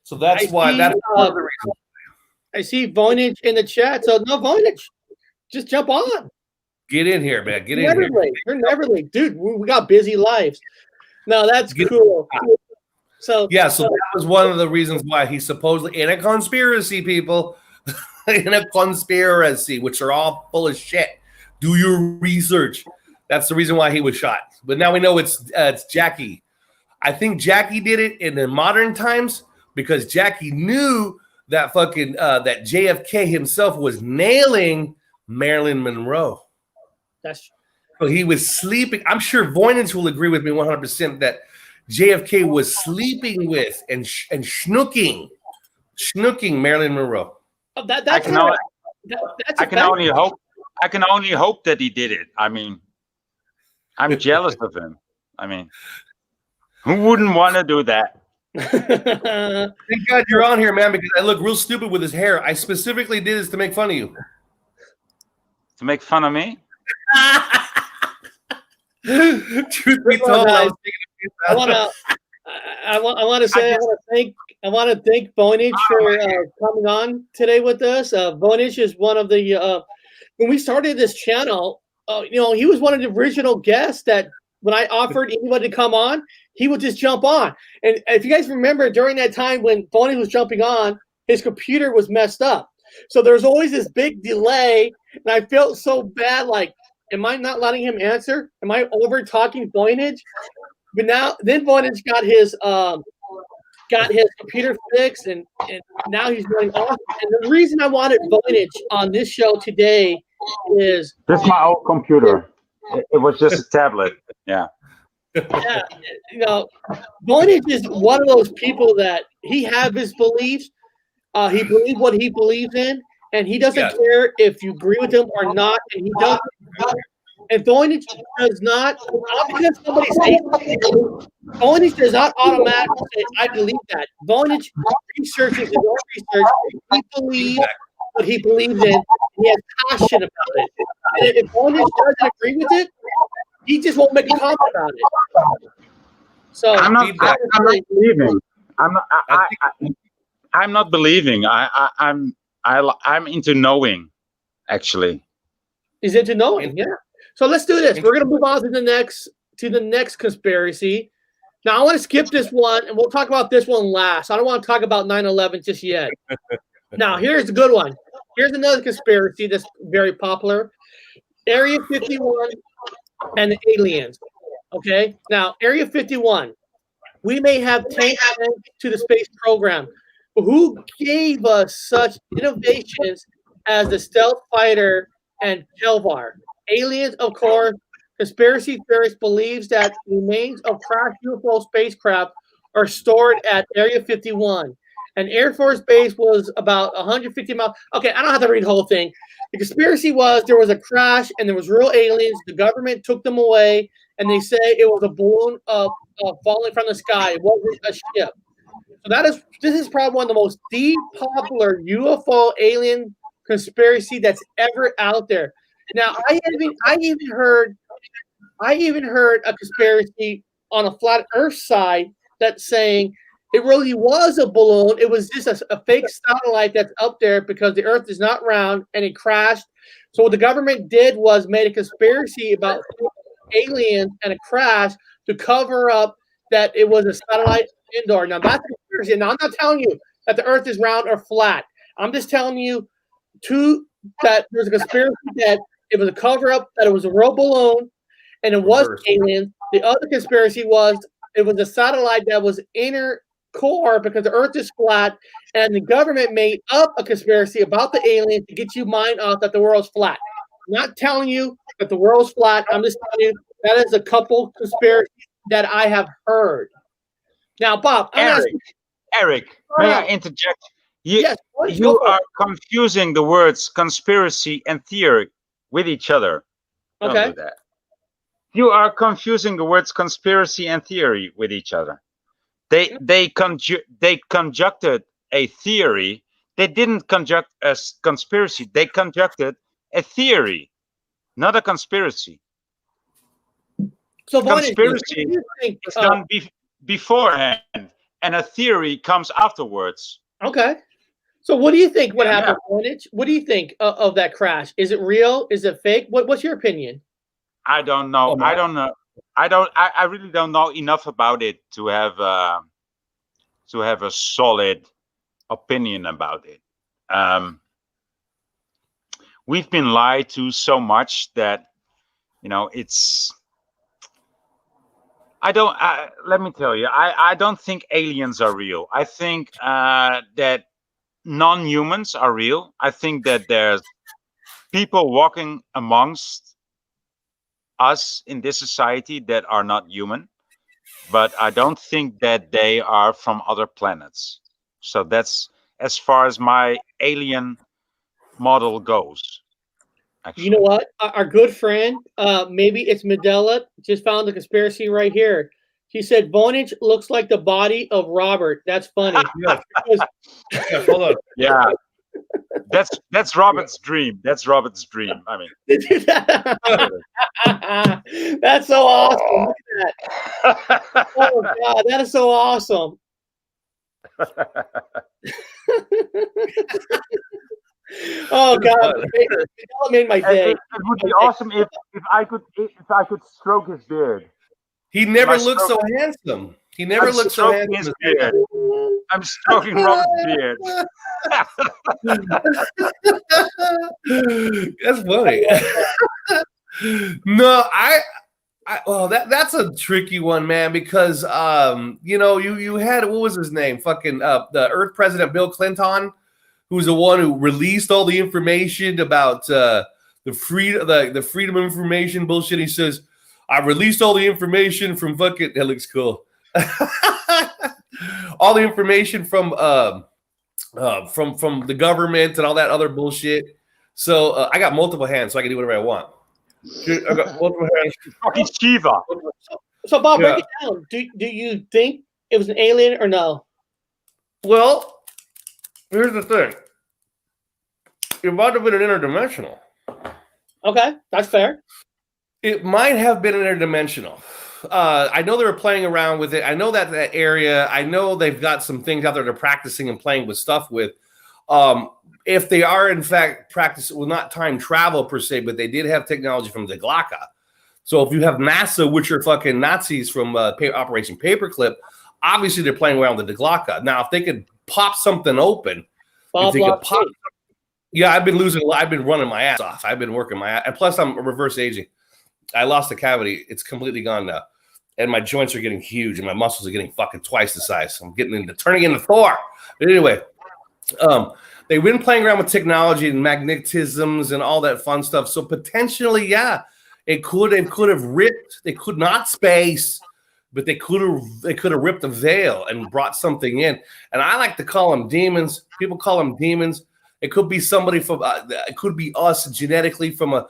So that's why. That's one of the reasons. I see Voynich in the chat. So no, Voynich, just jump on. Get in here, man. Get in here. You're never late, dude. We got busy lives. No, that's cool. So that was one of the reasons why he's supposedly in a conspiracy, people. In a conspiracy, which are all full of shit. Do your research. That's the reason why he was shot. But now we know it's Jackie. I think Jackie did it in the modern times because Jackie knew that fucking that JFK himself was nailing Marilyn Monroe. So he was sleeping. I'm sure Voynich will agree with me 100% that JFK was sleeping with and snooking Marilyn Monroe. Oh, I can only hope that he did it. I mean, I'm jealous of him. I mean, who wouldn't want to do that? Thank God you're on here, man, because I look real stupid with his hair. I specifically did this to make fun of you. To make fun of me? Truth be told, I want to thank Voynich for coming on today with us. Voynich is one of the when we started this channel, he was one of the original guests that when I offered anybody to come on, he would just jump on. And if you guys remember, during that time when Voynich was jumping on, his computer was messed up. So there's always this big delay, and I felt so bad. Like, am I not letting him answer? Am I over talking Voynich? but now then Voynich got his computer fixed, and now he's running awesome. And the reason I wanted Voynich on this show today is this is my old computer. It was just a tablet. Yeah. Yeah, Voynich is one of those people that he have his beliefs. He believes what he believes in, and he doesn't care if you agree with him or not. And he doesn't. And Voynich does not because somebody says Voynich does not automatically say, "I believe that." Voynich researches his own research. He believes what he believes in. He has passion about it. And if Voynich doesn't agree with it, he just won't make a comment about it. So I'm not believing. I'm not believing. I'm into knowing. Actually, he's into knowing. Yeah. So let's do this. We're gonna move on to the next conspiracy. Now I want to skip this one, and we'll talk about this one last. I don't want to talk about 9/11 just yet. Now here's the good one. Here's another conspiracy that's very popular: Area 51 and the aliens. Okay. Now Area 51. We may have taken to the space program, but who gave us such innovations as the stealth fighter and Kevlar? Aliens, of course. Conspiracy theorists believes that remains of crashed UFO spacecraft are stored at Area 51. An Air Force base was about 150 miles. Okay, I don't have to read the whole thing. The conspiracy was there was a crash and there was real aliens. The government took them away, and they say it was a balloon falling from the sky. It wasn't a ship. So this is probably one of the most popular UFO alien conspiracy that's ever out there. Now, I even heard a conspiracy on a flat Earth side that's saying it really was a balloon. It was just a fake satellite that's up there because the Earth is not round and it crashed. So what the government did was made a conspiracy about aliens and a crash to cover up that it was a satellite indoor. Now that's a conspiracy. Now I'm not telling you that the Earth is round or flat. I'm just telling you that there's a conspiracy that it was a cover up, that it was a real balloon, and it was aliens. The other conspiracy was it was a satellite that was inner core because the Earth is flat, and the government made up a conspiracy about the aliens to get you mind off that the world's flat. I'm not telling you that the world's flat. I'm just telling you that is a couple conspiracies that I have heard. Now, Bob, Eric, may I interject? Yes, you are confusing the words conspiracy and theory with each other. Okay. Don't do that. You are confusing the words conspiracy and theory with each other. They conjuncted a theory. They didn't conjunct a conspiracy. They conjuncted a theory, not a conspiracy. So conspiracy is done beforehand, and a theory comes afterwards. Okay. So what do you think would happen, Voynich? What do you think of that crash? Is it real? Is it fake? What's your opinion? I don't know. I don't know. I really don't know enough about it to have a solid opinion about it. We've been lied to so much that it's. Let me tell you. I don't think aliens are real. I think that non-humans are real. I think that there's people walking amongst us in this society that are not human, but I don't think that they are from other planets. So that's as far as my alien model goes. Actually. You know what? Our good friend, maybe it's Medela, just found the conspiracy right here. She said Voynich looks like the body of Robert. That's funny. Hold on. Yeah. That's Robert's dream. That's Robert's dream. I mean, that's so awesome. Look at that. Oh God, that is so awesome. Oh God, it made my day. It would be awesome if I could stroke his beard. He never looked so handsome. He never looked so handsome. I'm stroking Robert's beard. That's funny. No, I That's a tricky one, man, because you had, what was his name? Fucking the Earth President Bill Clinton, who's the one who released all the information about the freedom of information bullshit. He says, I released all the information from fucking, that looks cool. All the information from the government and all that other bullshit. So I got multiple hands, so I can do whatever I want. I got multiple hands. Fucking Shiva. So Bob, break it down. Do you think it was an alien or no? Well, here's the thing. It might have been an interdimensional. Okay, that's fair. It might have been interdimensional. I know they were playing around with it. I know that area. I know they've got some things out there they're practicing and playing with stuff with. If they are in fact practicing, well, not time travel per se, but they did have technology from the Glocka. So if you have NASA, which are fucking Nazis from Operation Paperclip, obviously they're playing around with the Glocka. Now, if they could pop something open, I've been running my ass off. I've been working my ass. And plus, I'm reverse aging. I lost a cavity. It's completely gone now. And my joints are getting huge and my muscles are getting fucking twice the size. So I'm turning into Thor. But anyway, they've been playing around with technology and magnetisms and all that fun stuff. So potentially, yeah, they could have ripped. They could not space, but they could have ripped the veil and brought something in. And I like to call them demons. People call them demons. It could be somebody from. It could be us genetically from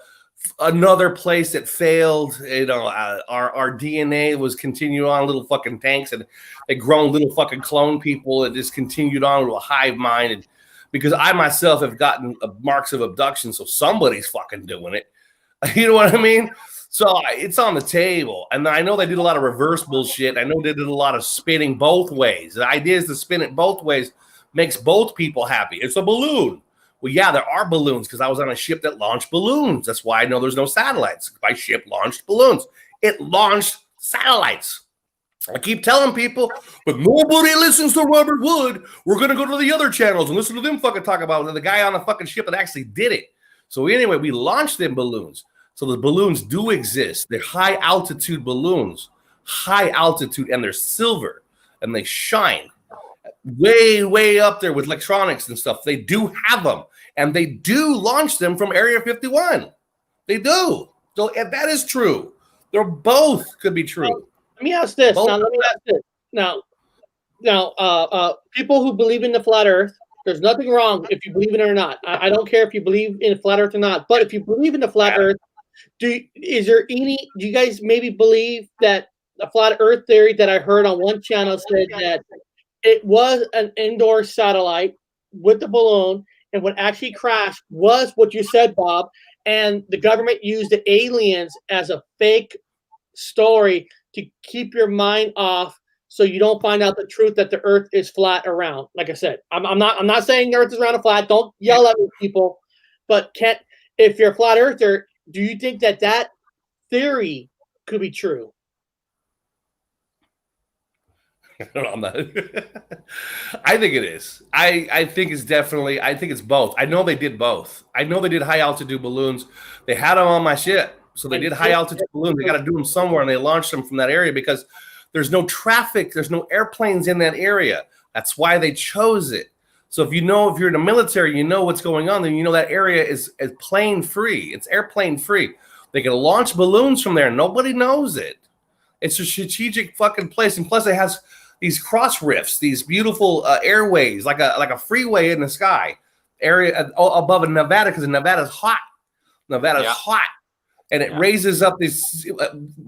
another place that failed. Our DNA was continued on little fucking tanks, and they grown little fucking clone people and just continued on to a hive mind. And because I myself have gotten marks of abduction, so somebody's fucking doing it. You know what I mean? So it's on the table. And I know they did a lot of reverse bullshit. I know they did a lot of spinning both ways. The idea is to spin it both ways makes both people happy. It's a balloon. Well, yeah, there are balloons because I was on a ship that launched balloons. That's why I know there's no satellites. My ship launched balloons. It launched satellites. I keep telling people, but nobody listens to Robert Wood. We're going to go to the other channels and listen to them fucking talk about the guy on the fucking ship that actually did it. So anyway, we launched them balloons. So the balloons do exist. They're high altitude balloons, high altitude, and they're silver and they shine way, way up there with electronics and stuff. They do have them, and they do launch them from Area 51. They do. So if that is true, they're both could be true. Let me ask this. Now, people who believe in the flat Earth, there's nothing wrong if you believe in it or not. I don't care if you believe in flat Earth or not. But if you believe in the flat Earth, do you guys maybe believe that the flat Earth theory that I heard on one channel said that it was an indoor satellite with the balloon, and what actually crashed was what you said, Bob, and the government used the aliens as a fake story to keep your mind off so you don't find out the truth that the Earth is flat around. Like I said, I'm not saying the Earth is round and flat. Don't yell at me, people. But if you're a flat earther, do you think that theory could be true? I think it is. I think it's definitely. I think it's both. I know they did both. I know they did high altitude balloons. They had them on my ship, so they did high altitude balloons. They got to do them somewhere, and they launched them from that area because there's no traffic. There's no airplanes in that area. That's why they chose it. So if you're in the military, you know what's going on. Then you know that area is plane free. It's airplane free. They can launch balloons from there. Nobody knows it. It's a strategic fucking place, and plus it has these cross rifts, these beautiful airways, like a freeway in the sky area above in Nevada, because Nevada's hot. Nevada's hot, and it raises up this.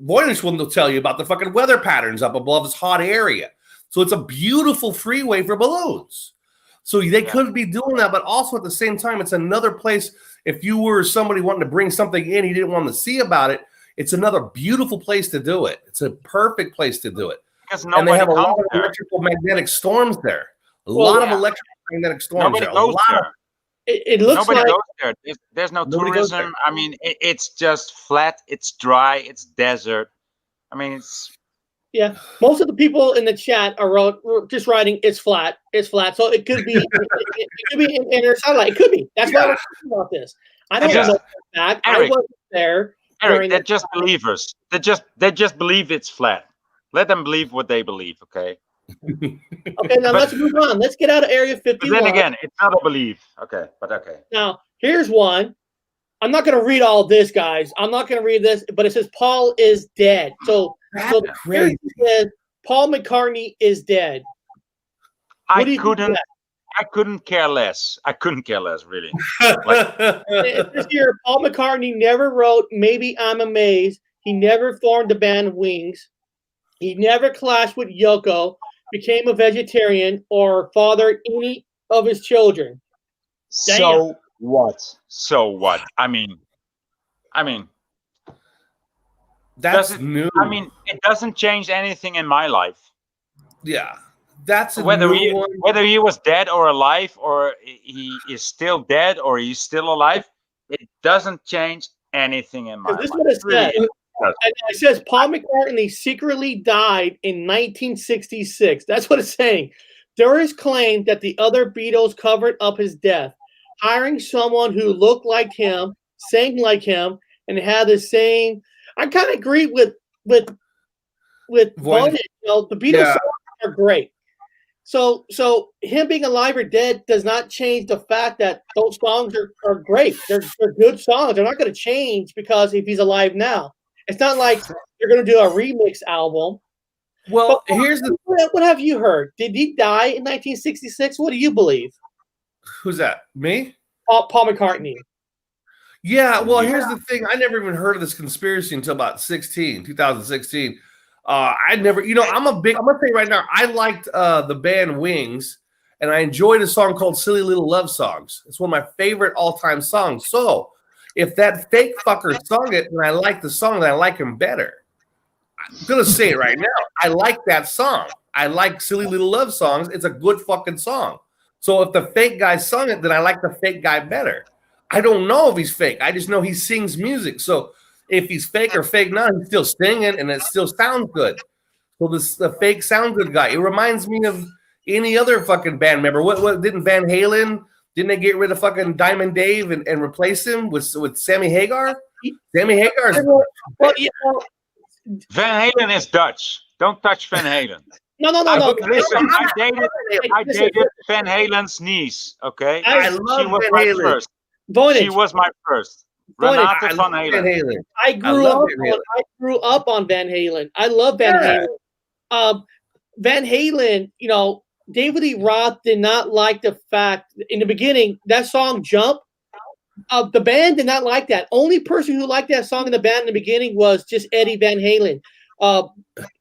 Voynich will tell you about the fucking weather patterns up above this hot area. So it's a beautiful freeway for balloons. So they could be doing that, but also at the same time, it's another place. If you were somebody wanting to bring something in, you didn't want to see about it. It's another beautiful place to do it. It's a perfect place to do it. And they have a lot of electrical magnetic storms there. A lot of electromagnetic storms there. It looks nobody like goes there. There's no tourism. I mean, it's just flat. It's dry. It's desert. I mean, it's most of the people in the chat are just writing it's flat. It's flat. So it could be it could be in their satellite. It could be. That's why we're talking about this. I don't know for a fact. I wasn't there. Eric, they're just believers. They just believe it's flat. Let them believe what they believe, okay? Okay, now let's move on. Let's get out of Area 51. But then again, it's not a belief. Okay, but okay. Now, here's one. I'm not going to read all this, guys. I'm not going to read this, but it says Paul is dead. So crazy. It says Paul McCartney is dead. I couldn't care less. I couldn't care less, really. This year, Paul McCartney never wrote Maybe I'm Amazed. He never formed the band Wings. He never clashed with Yoko, became a vegetarian, or fathered any of his children. So what? So what? I mean, that's new. I mean, it doesn't change anything in my life. Yeah, that's whether he was dead or alive, or he is still dead or he's still alive. It doesn't change anything in my life. This is what it says. It says Paul McCartney secretly died in 1966. That's what it's saying. There is claim that the other Beatles covered up his death, hiring someone who looked like him, sang like him, and had the same. I kind of agree with Voynich. The Beatles songs are great. So him being alive or dead does not change the fact that those songs are great. They're good songs. They're not going to change because if he's alive now. It's not like you're going to do a remix album. Well, but what have you heard? Did he die in 1966? What do you believe? Who's that? Me? Paul McCartney. Yeah, well, here's the thing. I never even heard of this conspiracy until about 2016. I never, I'm going to tell you right now, I liked the band Wings, and I enjoyed a song called Silly Little Love Songs. It's one of my favorite all-time songs. So if that fake fucker sung it, and I like the song, then I like him better. I'm going to say it right now. I like that song. I like Silly Little Love Songs. It's a good fucking song. So if the fake guy sung it, then I like the fake guy better. I don't know if he's fake. I just know he sings music. So if he's fake or fake now, he's still singing and it still sounds good. So the fake sound good guy. It reminds me of any other fucking band member. What didn't Van Halen? Didn't they get rid of fucking Diamond Dave and replace him with Sammy Hagar? Sammy Hagar is Van Halen is Dutch. Don't touch Van Halen. No. Listen, I dated Van Halen's niece. Okay, I love Van Halen. She was my first. Renate Van Halen. I grew up on Van Halen. I love Van Halen. Van Halen, David Lee Roth did not like the fact in the beginning that song "Jump." The band did not like that. Only person who liked that song in the band in the beginning was just Eddie Van Halen,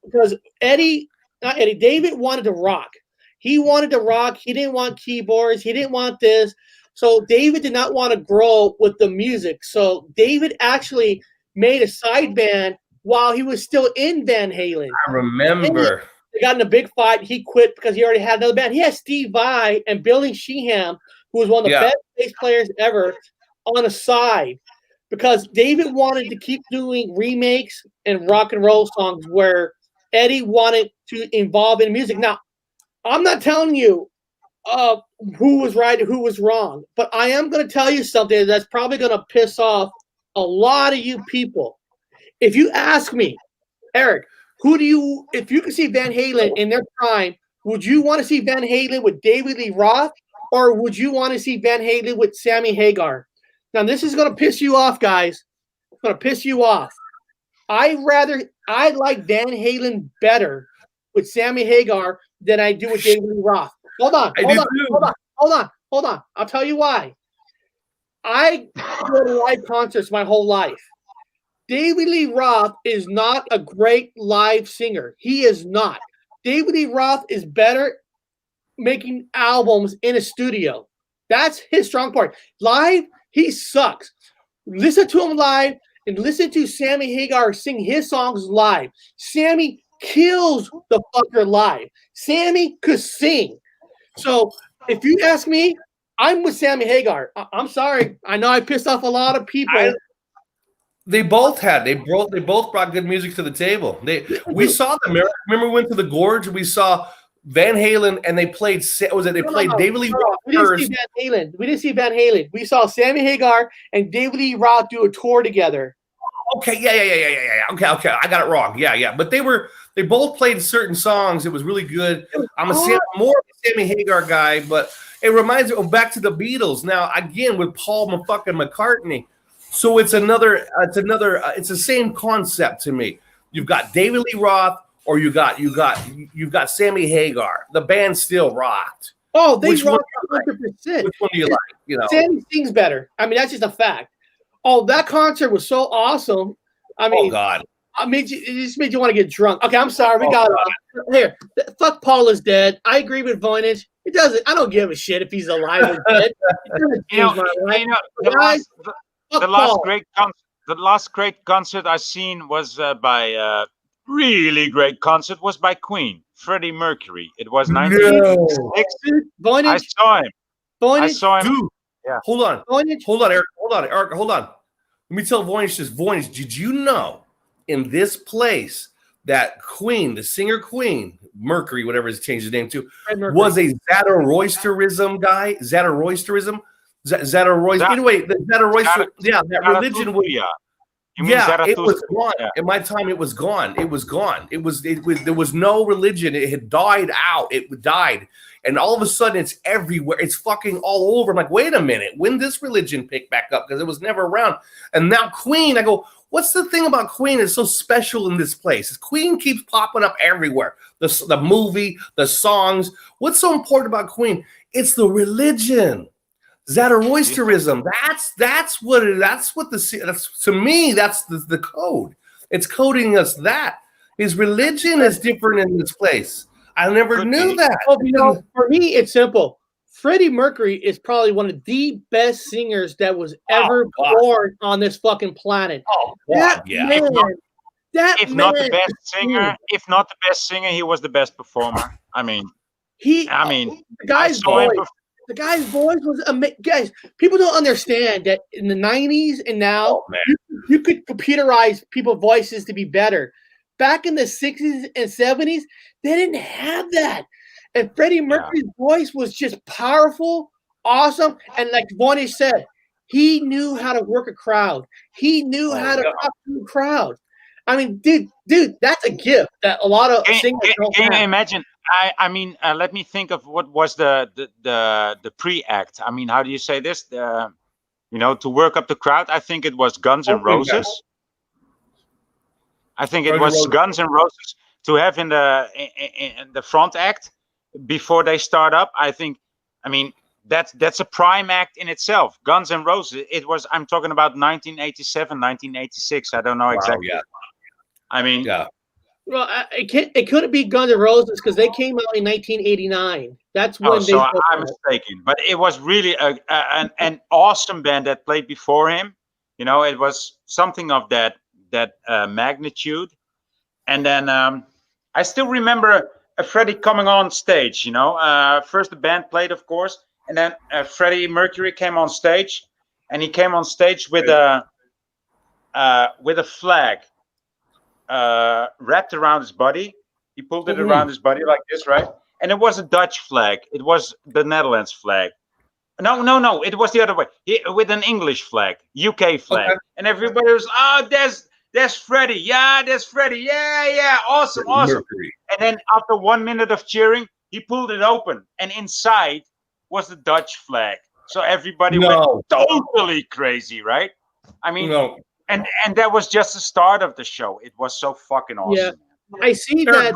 because David wanted to rock. He wanted to rock. He didn't want keyboards. He didn't want this. So David did not want to grow with the music. So David actually made a side band while he was still in Van Halen. I remember. They got in a big fight. He quit because he already had another band. He had Steve Vai and Billy Sheehan, who was one of the best bass players ever, on a side because David wanted to keep doing remakes and rock and roll songs where Eddie wanted to involve in music. Now, I'm not telling you who was right and who was wrong, but I am going to tell you something that's probably going to piss off a lot of you people. If you ask me, Eric, if you could see Van Halen in their prime, would you want to see Van Halen with David Lee Roth or would you want to see Van Halen with Sammy Hagar? Now, this is going to piss you off, guys. It's going to piss you off. I like Van Halen better with Sammy Hagar than I do with David Lee Roth. Hold on. I'll tell you why. I go to live concerts my whole life. David Lee Roth is not a great live singer. He is not. David Lee Roth is better making albums in a studio. That's his strong part. Live, he sucks. Listen to him live and listen to Sammy Hagar sing his songs live. Sammy kills the fucker live. Sammy could sing. So if you ask me, I'm with Sammy Hagar. I'm sorry. I know I pissed off a lot of people. They both brought good music to the table. We saw them. Remember we went to the Gorge and we saw Van Halen and they played David Lee Roth first. We didn't see Van Halen. We saw Sammy Hagar and David Lee Roth do a tour together. Okay, yeah. Okay, I got it wrong. Yeah. But they both played certain songs. It was really good. I'm more of a Sammy Hagar guy, but it reminds me back to the Beatles. Now again with Paul fucking McCartney. So it's the same concept to me. You've got David Lee Roth, or you've got Sammy Hagar. The band still rocked. Oh, they rocked 100%. Which one do you like? You know, Sammy sings better. I mean, that's just a fact. Oh, that concert was so awesome. I mean, oh God. It just made you want to get drunk. Okay, I'm sorry. We got here. Fuck Paul is dead. I agree with Voynich. It doesn't. I don't give a shit if he's alive or dead. The last great concert I seen was by really great concert was by Queen, Freddie Mercury. It was 1966. Voynich. I saw him. Voynich. I saw him. Dude, yeah. Hold on, Voynich. Eric. Hold on. Let me tell Voynich this. Voynich, did you know in this place that Queen, the singer Queen, Mercury, whatever he's changed his name to, was a Zoroastrianism guy? Zoroastrianism? Anyway, the Zoroastrianism, that religion was. It was gone. Yeah. In my time, it was gone. It was gone. There was no religion. It had died out. It died. And all of a sudden, it's everywhere. It's fucking all over. I'm like, wait a minute. When this religion picked back up? Because it was never around. And now Queen, I go, what's the thing about Queen that's so special in this place? Queen keeps popping up everywhere. The movie, the songs. What's so important about Queen? It's the religion. Zoroastrianism. That's to me, that's the code. It's coding us that. His religion is different in this place. I never knew that. Well, for me, it's simple. Freddie Mercury is probably one of the best singers that was ever born on this fucking planet. Oh, God, yeah. If not the best singer, he was the best performer. I mean, the guy's voice. The guy's voice was amazing. Guys, people don't understand that in the 90s and now, you could computerize people's voices to be better. Back in the 60s and 70s, they didn't have that. And Freddie Mercury's voice was just powerful, awesome. And like Voynich said, he knew how to work a crowd. He knew how to talk to a crowd. I mean, dude, that's a gift that a lot of singers don't have. Can you imagine? I mean, let me think of what was the pre-act. I mean, how do you say this? To work up the crowd. I think it was Guns N' Roses. I think it was Guns N' Roses to have in the front act before they start up. I mean, that's a prime act in itself. Guns N' Roses. It was. I'm talking about 1987, 1986. I don't know exactly. Yeah. I mean, yeah. Well, it couldn't be Guns N' Roses because they came out in 1989. That's when they. I'm mistaken, but it was really an awesome band that played before him. It was something of that magnitude. And then I still remember Freddie coming on stage. First the band played, of course, and then Freddie Mercury came on stage, and he came on stage with a flag. Wrapped around his body. He pulled it around his body like this, right? And it was a Dutch flag. It was the Netherlands flag. No. It was the other way. With an English flag, UK flag. Okay. And everybody was, there's Freddie. Yeah, there's Freddie. Yeah. Awesome. Mercury. And then after 1 minute of cheering, he pulled it open. And inside was the Dutch flag. So everybody went totally crazy, right? I mean... No. And that was just the start of the show. It was so fucking awesome. Yeah, I see that.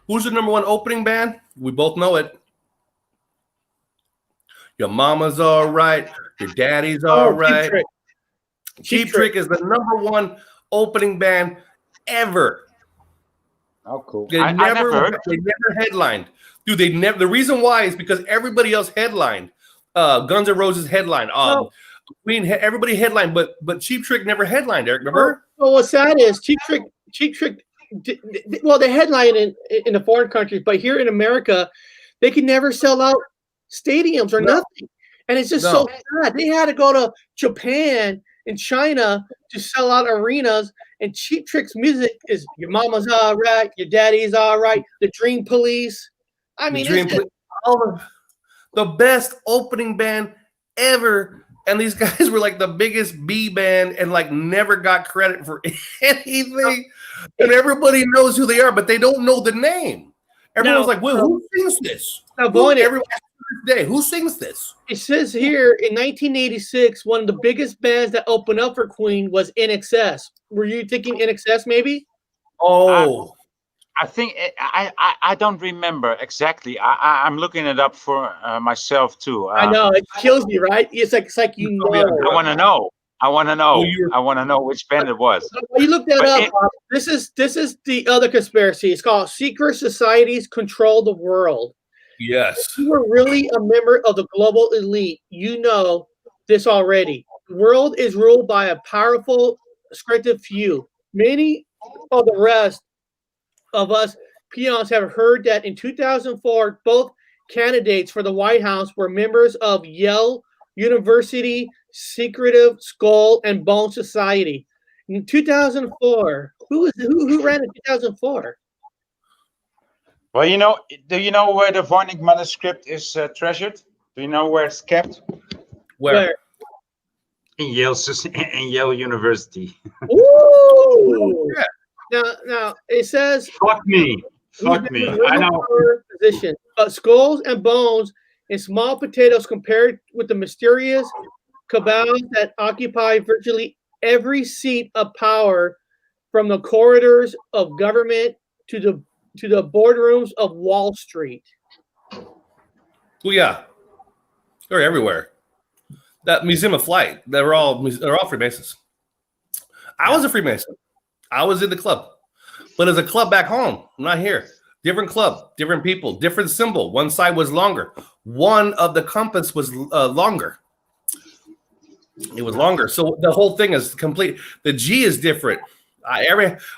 Who's the number one opening band? We both know it. Your mama's all right. Your daddy's all right. Cheap Trick is the number one opening band ever. Oh, cool. They never headlined. Dude, they never. The reason why is because everybody else headlined. Guns N' Roses headlined. Queen, everybody headlined, but Cheap Trick never headlined. Eric, remember? Well, what's sad is Cheap Trick. Well, they headlined in the foreign countries, but here in America, they could never sell out stadiums or nothing, and it's just so sad. They had to go to Japan and China to sell out arenas. And Cheap Trick's music is "Your Mama's All Right," "Your Daddy's All Right," "The Dream Police." I mean, the best opening band ever. and these guys were like the biggest B band and like never got credit for anything. And everybody knows who they are, but they don't know the name. Everyone's like, well, who sings this? Now, Voynich, who sings this? it says here in 1986, one of the biggest bands that opened up for Queen was NXS. Were you thinking NXS maybe? Oh, I think I don't remember exactly. I'm looking it up for myself too. I know it kills me, right? It's like you know. I want to know. I want to know. I want to know which band it was. You look that up. This is the other conspiracy. It's called Secret Societies Control the World. yes. If you were really a member of the global elite, you know this already. The world is ruled by a powerful, restricted few. Many of the rest of us peons have heard that in 2004, both candidates for the White House were members of Yale University Secretive Skull and Bone Society. In 2004, who ran in 2004? Well, do you know where the Voynich manuscript is treasured? Do you know where it's kept? Where? In Yale University. Ooh! Now it says. Fuck me. I know. Position, but skulls and bones and small potatoes compared with the mysterious cabals that occupy virtually every seat of power, from the corridors of government to the boardrooms of Wall Street. Well, yeah, they're everywhere. That Museum of Flight, they're all Freemasons. I was a Freemason. I was in the club, but as a club back home, I'm not here. Different club, different people, different symbol. One side was longer. One of the compass was longer. It was longer. So the whole thing is complete. The G is different.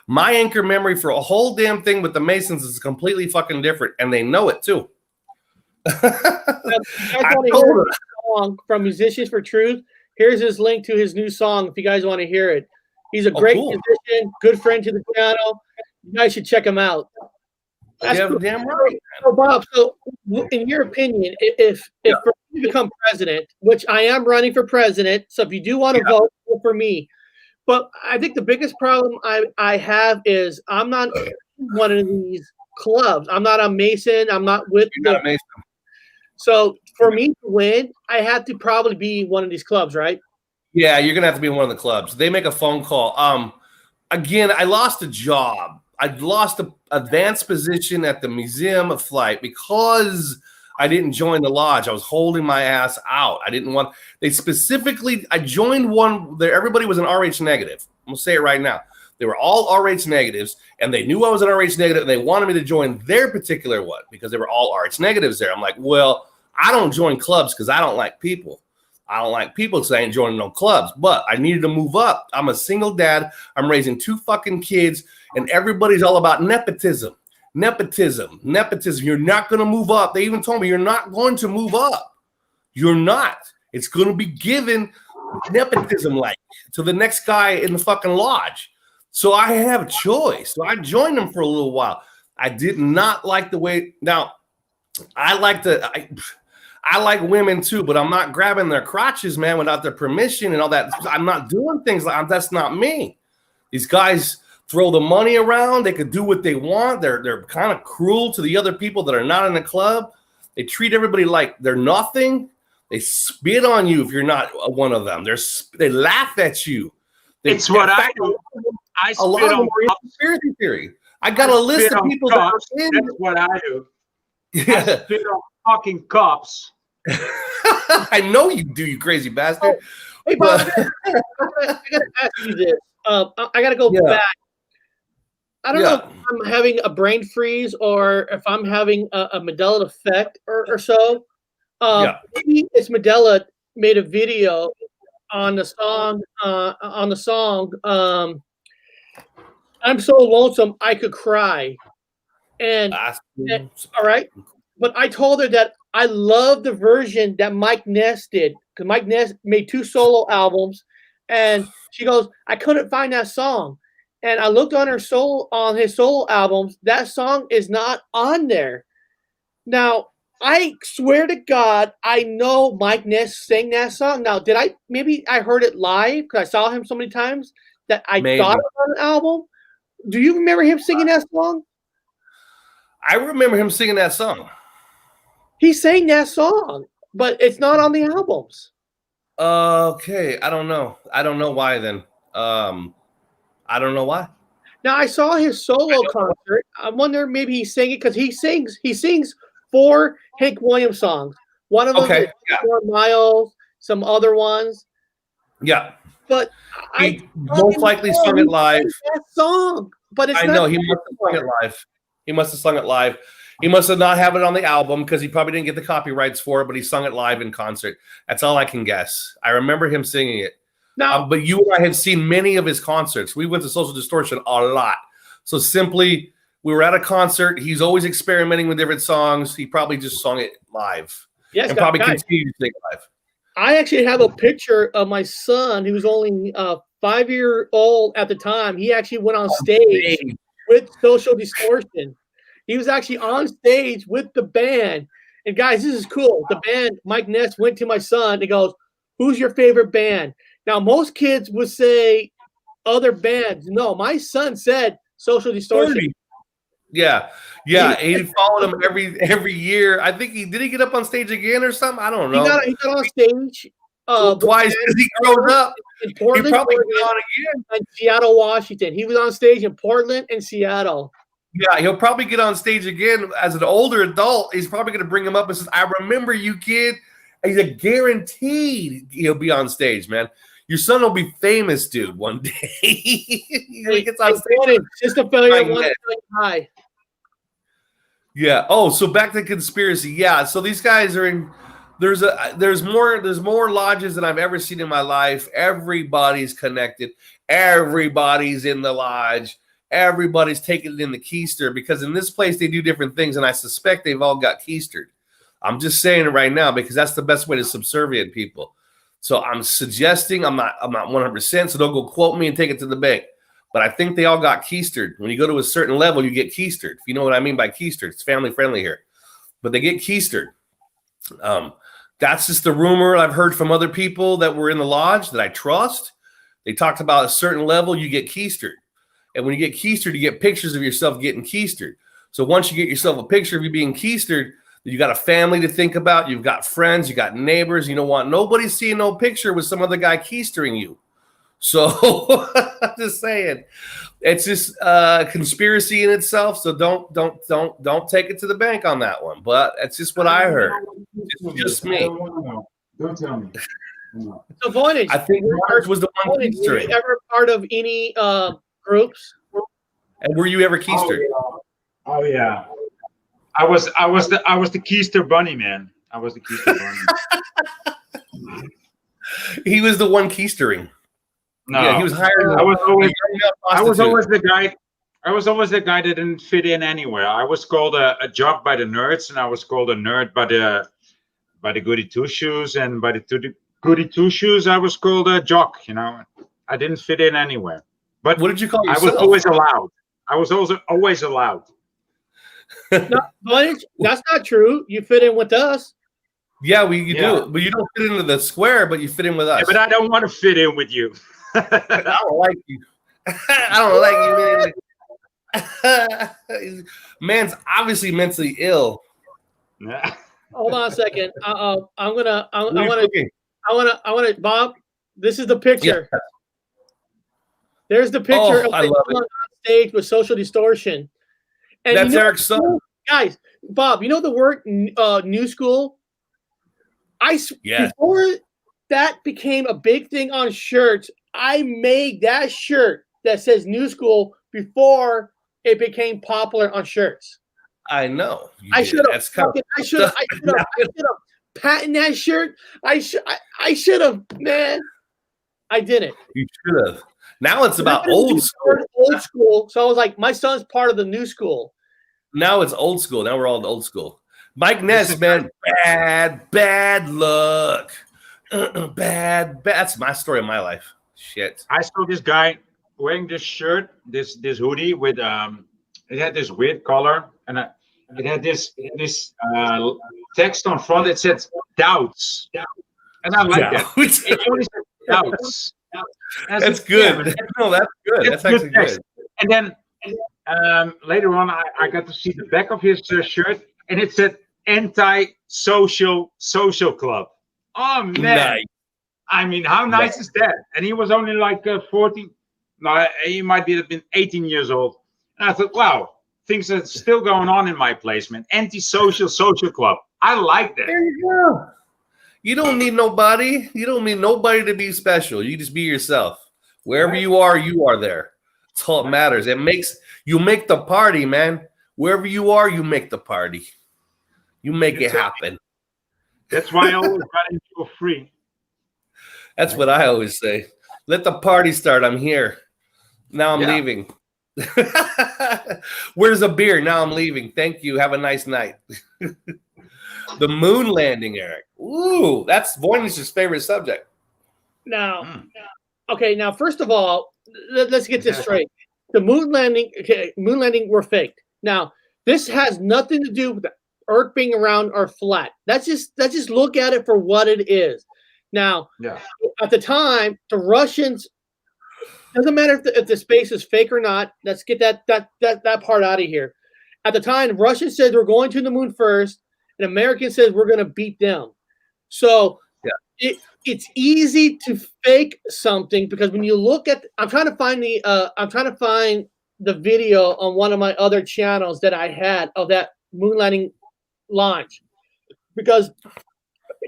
My anchor memory for a whole damn thing with the Masons is completely fucking different, and they know it too. I want to hear a song from Musicians for Truth. Here's his link to his new song if you guys want to hear it. He's a great musician, good friend to the channel. You guys should check him out. That's damn right. So, Bob, in your opinion, if you become president, which I am running for president, so if you do want to vote for me, but I think the biggest problem I have is I'm not one of these clubs. I'm not a Mason. I'm not with a Mason. So for me to win, I have to probably be one of these clubs, right? Yeah, you're gonna have to be in one of the clubs. They make a phone call. Again, I lost a job. I lost an advanced position at the Museum of Flight because I didn't join the lodge. I was holding my ass out. I didn't want. I joined one. Everybody was an RH negative. I'm gonna say it right now. They were all RH negatives, and they knew I was an RH negative, and they wanted me to join their particular one because they were all RH negatives there. I'm like, well, I don't join clubs because I don't like people. I don't like people because I ain't joining no clubs, but I needed to move up. I'm a single dad. I'm raising 2 fucking kids, and everybody's all about nepotism. Nepotism. You're not going to move up. They even told me you're not going to move up. You're not. It's going to be given nepotism-like to the next guy in the fucking lodge. So I have a choice. So I joined them for a little while. I did not like the way. Now, I like women too, but I'm not grabbing their crotches, man, without their permission and all that. I'm not doing things like that's not me. These guys throw the money around. They could do what they want. They're kind of cruel to the other people that are not in the club. They treat everybody like they're nothing. They spit on you if you're not one of them. They laugh at you. It's what I do. I spit on conspiracy theory. I got a list of people that are in. That's what I do. Yeah. I spit on fucking cops. I know you do, you crazy bastard. Hey, Bob, I gotta ask you this. I gotta go back. I don't know if I'm having a brain freeze or if I'm having a Mandela effect or so. Maybe it's Mandela made a video on the song. I'm so lonesome I could cry. And all right, but I told her that I love the version that Mike Ness did because Mike Ness made 2 solo albums, and she goes, I couldn't find that song, and I looked on his solo albums. That song is not on there. Now, I swear to God, I know Mike Ness sang that song. Now, maybe I heard it live because I saw him so many times that I Maybe. thought it was an album. Do you remember him singing that song? I remember him singing that song. He sang that song, but it's not on the albums. Okay, I don't know. I don't know why then. I don't know why. Now I saw his solo concert. I wonder maybe he sang it because he sings 4 Hank Williams songs. One of them is 4 Miles, some other ones. Yeah. But He most likely sung it live. That song, but it's I not know he must have sung it live. He must have sung it live. He must have not have it on the album because he probably didn't get the copyrights for it, but he sung it live in concert. That's all I can guess. I remember him singing it. Now, but you and I have seen many of his concerts. We went to Social Distortion a lot. So simply, we were at a concert. He's always experimenting with different songs. He probably just sung it live. Yes, and probably continue to sing it live. I actually have a picture of my son, who was only 5-year-old at the time. He actually went on stage with Social Distortion. He was actually on stage with the band. And guys, this is cool. The band, Mike Ness, went to my son and goes, "Who's your favorite band?" Now, most kids would say other bands. No, my son said Social Distortion. Yeah. He followed him every year. I think did he get up on stage again or something? I don't know. He got on stage twice as he grows up. In Portland, he probably Oregon, got on again. and Seattle, Washington. He was on stage in Portland and Seattle. Yeah, he'll probably get on stage again as an older adult. He's probably going to bring him up and says, "I remember you, kid." And he's a guaranteed he'll be on stage, man. Your son will be famous, dude, one day. He gets on stage. Just a failure one high. Yeah. Oh, so back to conspiracy. Yeah. So these guys are in. There's more lodges than I've ever seen in my life. Everybody's connected. Everybody's in the lodge. Everybody's taking it in the keister because in this place they do different things, and I suspect they've all got keistered. I'm just saying it right now because that's the best way to subservient people. So I'm suggesting I'm not 100%. So don't go quote me and take it to the bank. But I think they all got keistered. When you go to a certain level, you get keistered. If you know what I mean by keistered, it's family friendly here. But they get keistered. That's just the rumor I've heard from other people that were in the lodge that I trust. They talked about a certain level, you get keistered. And when you get keistered, you get pictures of yourself getting keistered. So once you get yourself a picture of you being keistered, you got a family to think about. You've got friends. You got neighbors. You don't want nobody seeing no picture with some other guy keistering you. So I'm just saying, it's just a conspiracy in itself. So don't take it to the bank on that one. But that's just what I heard. It's just me. Don't tell me. So Voynich, I think Marge was the one keistering. Were you ever part of any groups? And were you ever keistered? Oh yeah. I was the keister bunny, man. I was the keister bunny. He was the one keistering. No, yeah, he was hired. I was always the guy. I was always the guy that didn't fit in anywhere. I was called a jock by the nerds, and I was called a nerd by the goody two shoes, and by the goody two shoes, I was called a jock. You know, I didn't fit in anywhere. But what did you call yourself? I was always allowed. I was also always allowed. No, Voynich, that's not true. You fit in with us. Yeah, you do, but you don't fit into the square, but you fit in with us. Yeah, but I don't want to fit in with you. I don't like you. I don't like you, man. Man's obviously mentally ill. Hold on a second. I want to, Bob. This is the picture. Yeah. There's the picture of him on stage with Social Distortion. And that's Eric's son. Guys, Bob, you know the word new school? Before that became a big thing on shirts, I made that shirt that says new school before it became popular on shirts. I know. I should have patented that shirt. I should have, man. I didn't. You should have. Now it's about old school. Old school. So I was like, my son's part of the new school. Now it's old school. Now we're all old school. Mike Ness, man, bad luck. Bad. That's my story of my life. Shit. I saw this guy wearing this shirt, this hoodie with it had this weird color, and it had this text on front. It said doubts, and I like that. It only said doubts. That's good. No, that's good. That's actually good. And then later on, I got to see the back of his shirt, and it said "Anti-Social Social Club." Oh man! Nice. I mean, how nice is that? And he was only like 14. No, he might have been 18 years old. And I thought, wow, things are still going on in my placement. Anti-Social Social Club. I like that. There you go. You don't need nobody. You don't need nobody to be special. You just be yourself. Wherever you are there. That's all that matters. You make the party, man. Wherever you are, you make the party. You make it happen. That's why I always got into for free. That's what I always say. Let the party start. I'm here. Now I'm leaving. Where's a beer? Now I'm leaving. Thank you. Have a nice night. The moon landing, Eric. Ooh, that's Voynich's favorite subject. Now, okay. Now, first of all, let's get this straight. The moon landing were faked. Now, this has nothing to do with the Earth being around or flat. Let's just look at it for what it is. Now, at the time, the Russians, doesn't matter if the space is fake or not. Let's get that part out of here. At the time, the Russians said we're going to the moon first, and Americans said we're going to beat them. So it's easy to fake something because when you look at, I'm trying to find the video on one of my other channels that I had of that moon landing launch, because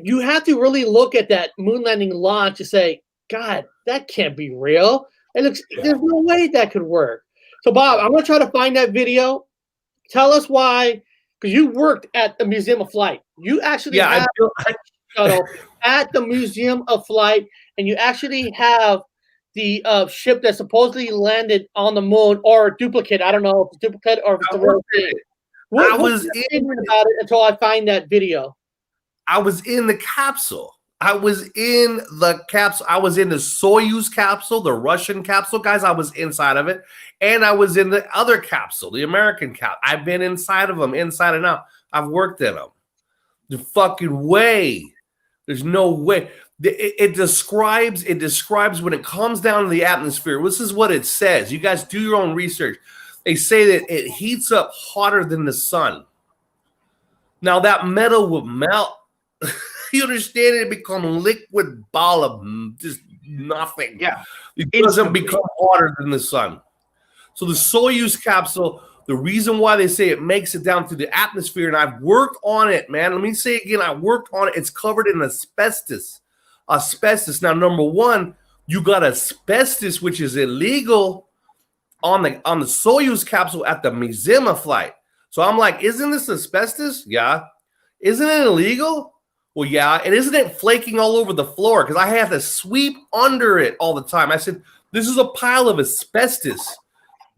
you have to really look at that moon landing launch to say, God, that can't be real. It looks, there's no way that could work. So, Bob, I'm going to try to find that video. Tell us why, because you worked at the Museum of Flight. You actually have a shuttle at the Museum of Flight, and you actually have the ship that supposedly landed on the moon, or a duplicate. I don't know if it's a duplicate or if it's the real thing. What was about it until I find that video? I was in the capsule. I was in the Soyuz capsule, the Russian capsule, guys. I was inside of it. And I was in the other capsule, the American capsule. I've been inside of them, inside and out. I've worked in them. The fucking way. There's no way. It describes when it comes down to the atmosphere. This is what it says. You guys do your own research. They say that it heats up hotter than the sun. Now that metal will melt. You understand it? It become a liquid ball of just nothing. Yeah. It doesn't become hotter than the sun. So the Soyuz capsule, the reason why they say it makes it down through the atmosphere, and I've worked on it, man. Let me say it again. I worked on it. It's covered in asbestos. Asbestos. Now, number one, you got asbestos, which is illegal on the Soyuz capsule at the Museum of Flight. So I'm like, isn't this asbestos? Yeah. Isn't it illegal? Well, yeah. And isn't it flaking all over the floor? Because I have to sweep under it all the time. I said, this is a pile of asbestos.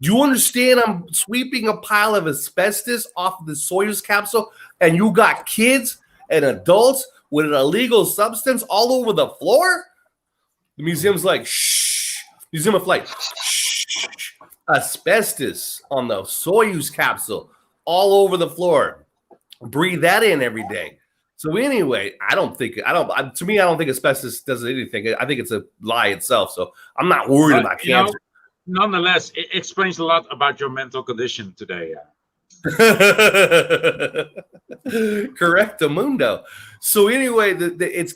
Do you understand? I'm sweeping a pile of asbestos off of the Soyuz capsule, and you got kids and adults with an illegal substance all over the floor? The museum's like, shh. Museum of Flight, shh. Asbestos on the Soyuz capsule all over the floor. Breathe that in every day. So anyway, I don't think asbestos does anything. I think it's a lie itself. So I'm not worried about cancer. Nonetheless, it explains a lot about your mental condition today. Correctamundo. So anyway, if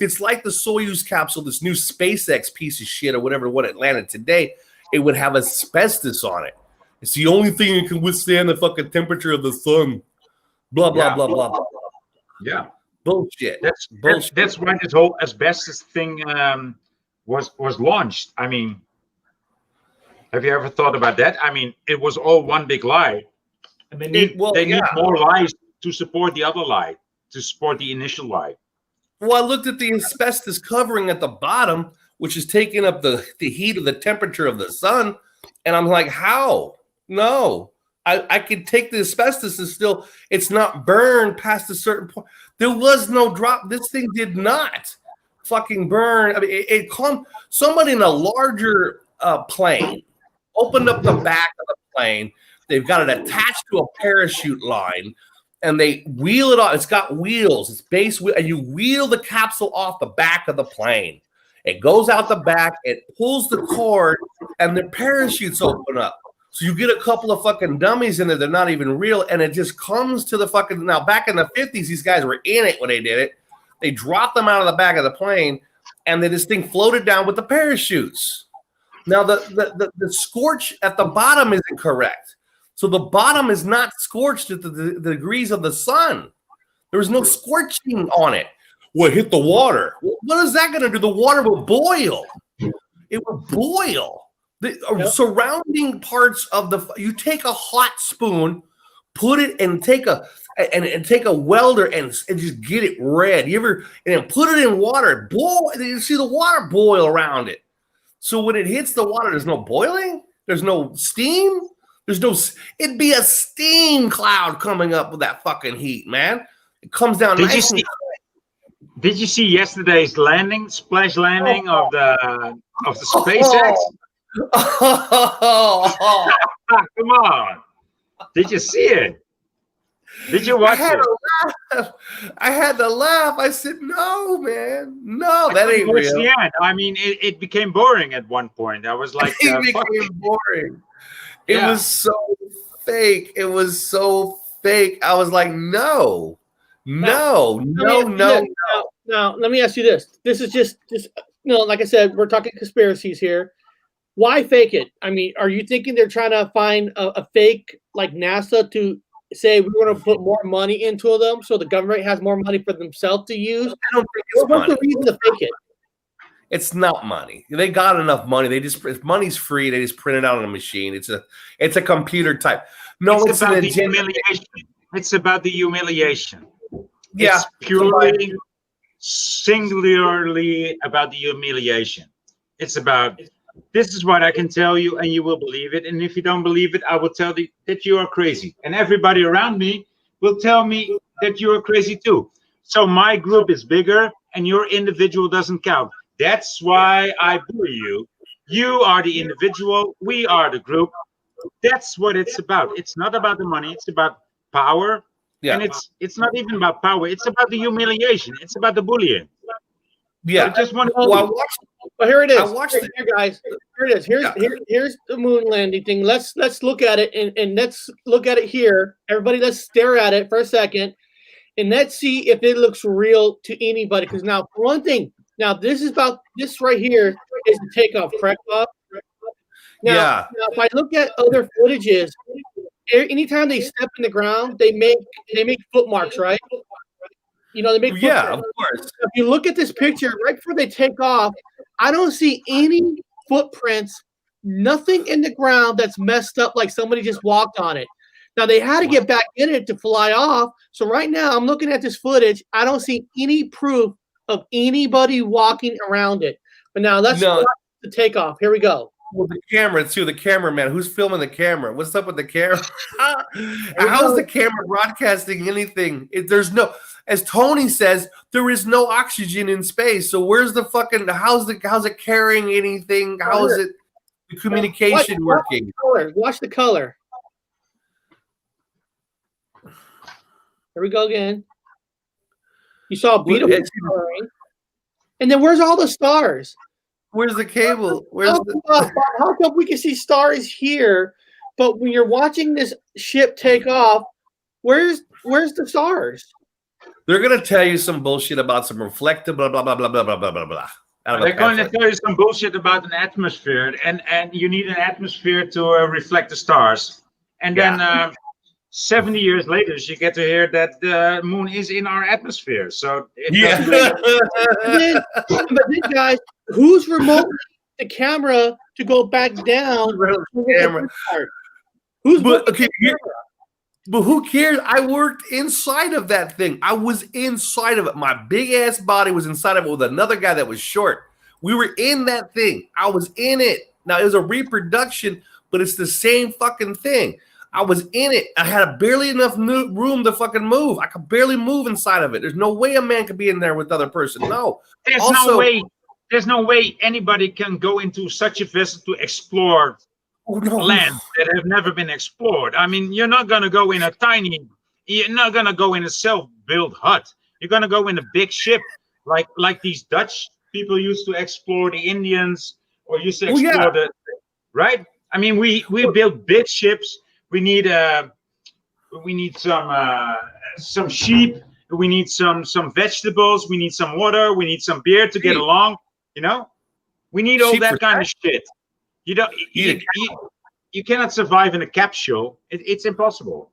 it's like the Soyuz capsule, this new SpaceX piece of shit or whatever, what it landed today, it would have asbestos on it. It's the only thing that can withstand the fucking temperature of the sun. Blah blah blah blah blah. Yeah, bullshit. That's why this whole asbestos thing was launched. I mean, have you ever thought about that? I mean, it was all one big lie. And they need more lies to support the other lie, to support the initial lie. Well, I looked at the asbestos covering at the bottom, which is taking up the heat of the temperature of the sun, and I'm like, how? No. I could take the asbestos and still, it's not burned past a certain point. There was no drop. This thing did not fucking burn. I mean, it somebody in a larger plane opened up the back of the plane, They've got it attached to a parachute line, and they wheel it off. It's got wheels. It's base wheel, and you wheel the capsule off the back of the plane. It goes out the back. It pulls the cord, and the parachutes open up. So you get a couple of fucking dummies in there. They're not even real, and it just comes to the fucking. Now, back in the 50s, these guys were in it when they did it. They dropped them out of the back of the plane, and then this thing floated down with the parachutes. Now, the scorch at the bottom isn't correct. So the bottom is not scorched at the degrees of the sun. There was no scorching on it. Well, it hit the water. What is that going to do? The water will boil. It will boil. The surrounding parts of you take a hot spoon, put it and take a welder and just get it red. And then put it in water. Boil. You see the water boil around it. So when it hits the water, there's no boiling. There's no steam. It'd be a steam cloud coming up with that fucking heat, man. It comes down nice and quick. Did you see yesterday's splash landing of the SpaceX? Oh. Come on. Did you see it? Did you watch it? I had to laugh. I said, no, man. No, that ain't real. The end. I mean, it became boring at one point. I was like, it became boring. It was so fake. It was so fake. I was like, no. Now, let me ask you this. This is just like I said, we're talking conspiracies here. Why fake it? I mean, are you thinking they're trying to find a fake like NASA to say we want to put more money into them so the government has more money for themselves to use? I don't think it's What's the reason to fake it? It's not money. They got enough money. If money's free, they just print it out on a machine. It's a computer type. No, it's about the humiliation. It's about the humiliation. Yeah, it's purely, singularly about the humiliation. It's about, this is what I can tell you, and you will believe it. And if you don't believe it, I will tell you that you are crazy. And everybody around me will tell me that you are crazy too. So my group is bigger, and your individual doesn't count. That's why I bully you. You are the individual. We are the group. That's what it's about. It's not about the money. It's about power. Yeah. And it's not even about power. It's about the humiliation. It's about the bullying. Yeah. I just want to. Well, here it is. Here, guys. Here it is. Here's the moon landing thing. Let's look at it and let's look at it here. Everybody, let's stare at it for a second, and let's see if it looks real to anybody. Because now, for one thing, this right here is the takeoff, correct, Bob? Now, if I look at other footages, anytime they step in the ground, they make foot marks, right? They make foot marks. Of course. If you look at this picture, right before they take off, I don't see any footprints, nothing in the ground that's messed up like somebody just walked on it. Now, they had to get back in it to fly off. So right now, I'm looking at this footage. I don't see any proof of anybody walking around it. But now let's watch the takeoff. Here we go. Well, the camera too. The cameraman. Who's filming the camera? What's up with the camera? How's the camera broadcasting anything? There's no, as Tony says, there is no oxygen in space. So where's the fucking? How's it carrying anything? How is it the communication working? Watch the color. Here we go again. You saw a beautiful coloring. And then where's all the stars? Where's the cable? How come we can see stars here, but when you're watching this ship take off, where's the stars? They're gonna tell you some bullshit about some reflective blah blah blah blah blah blah blah blah blah. They're going to tell you some bullshit about an atmosphere, and you need an atmosphere to reflect the stars. And then 70 years later, you get to hear that the moon is in our atmosphere. So but then, guys, who's remoting the camera to go back down? But who cares? I worked inside of that thing. I was inside of it. My big ass body was inside of it with another guy that was short. We were in that thing. I was in it. Now it was a reproduction, but it's the same fucking thing. I was in it. I had barely enough room to fucking move. I could barely move inside of it. There's no way a man could be in there with the other person. No. There's no way anybody can go into such a vessel to explore lands that have never been explored. I mean, you're not going to go in a self-built hut. You're going to go in a big ship, like these Dutch people used to explore the Indians, or used to explore right? I mean, we build big ships. We need some sheep. We need some vegetables. We need some water. We need some beer to get along. You know, we need all that kind of shit. You don't. You cannot survive in a capsule. It's impossible.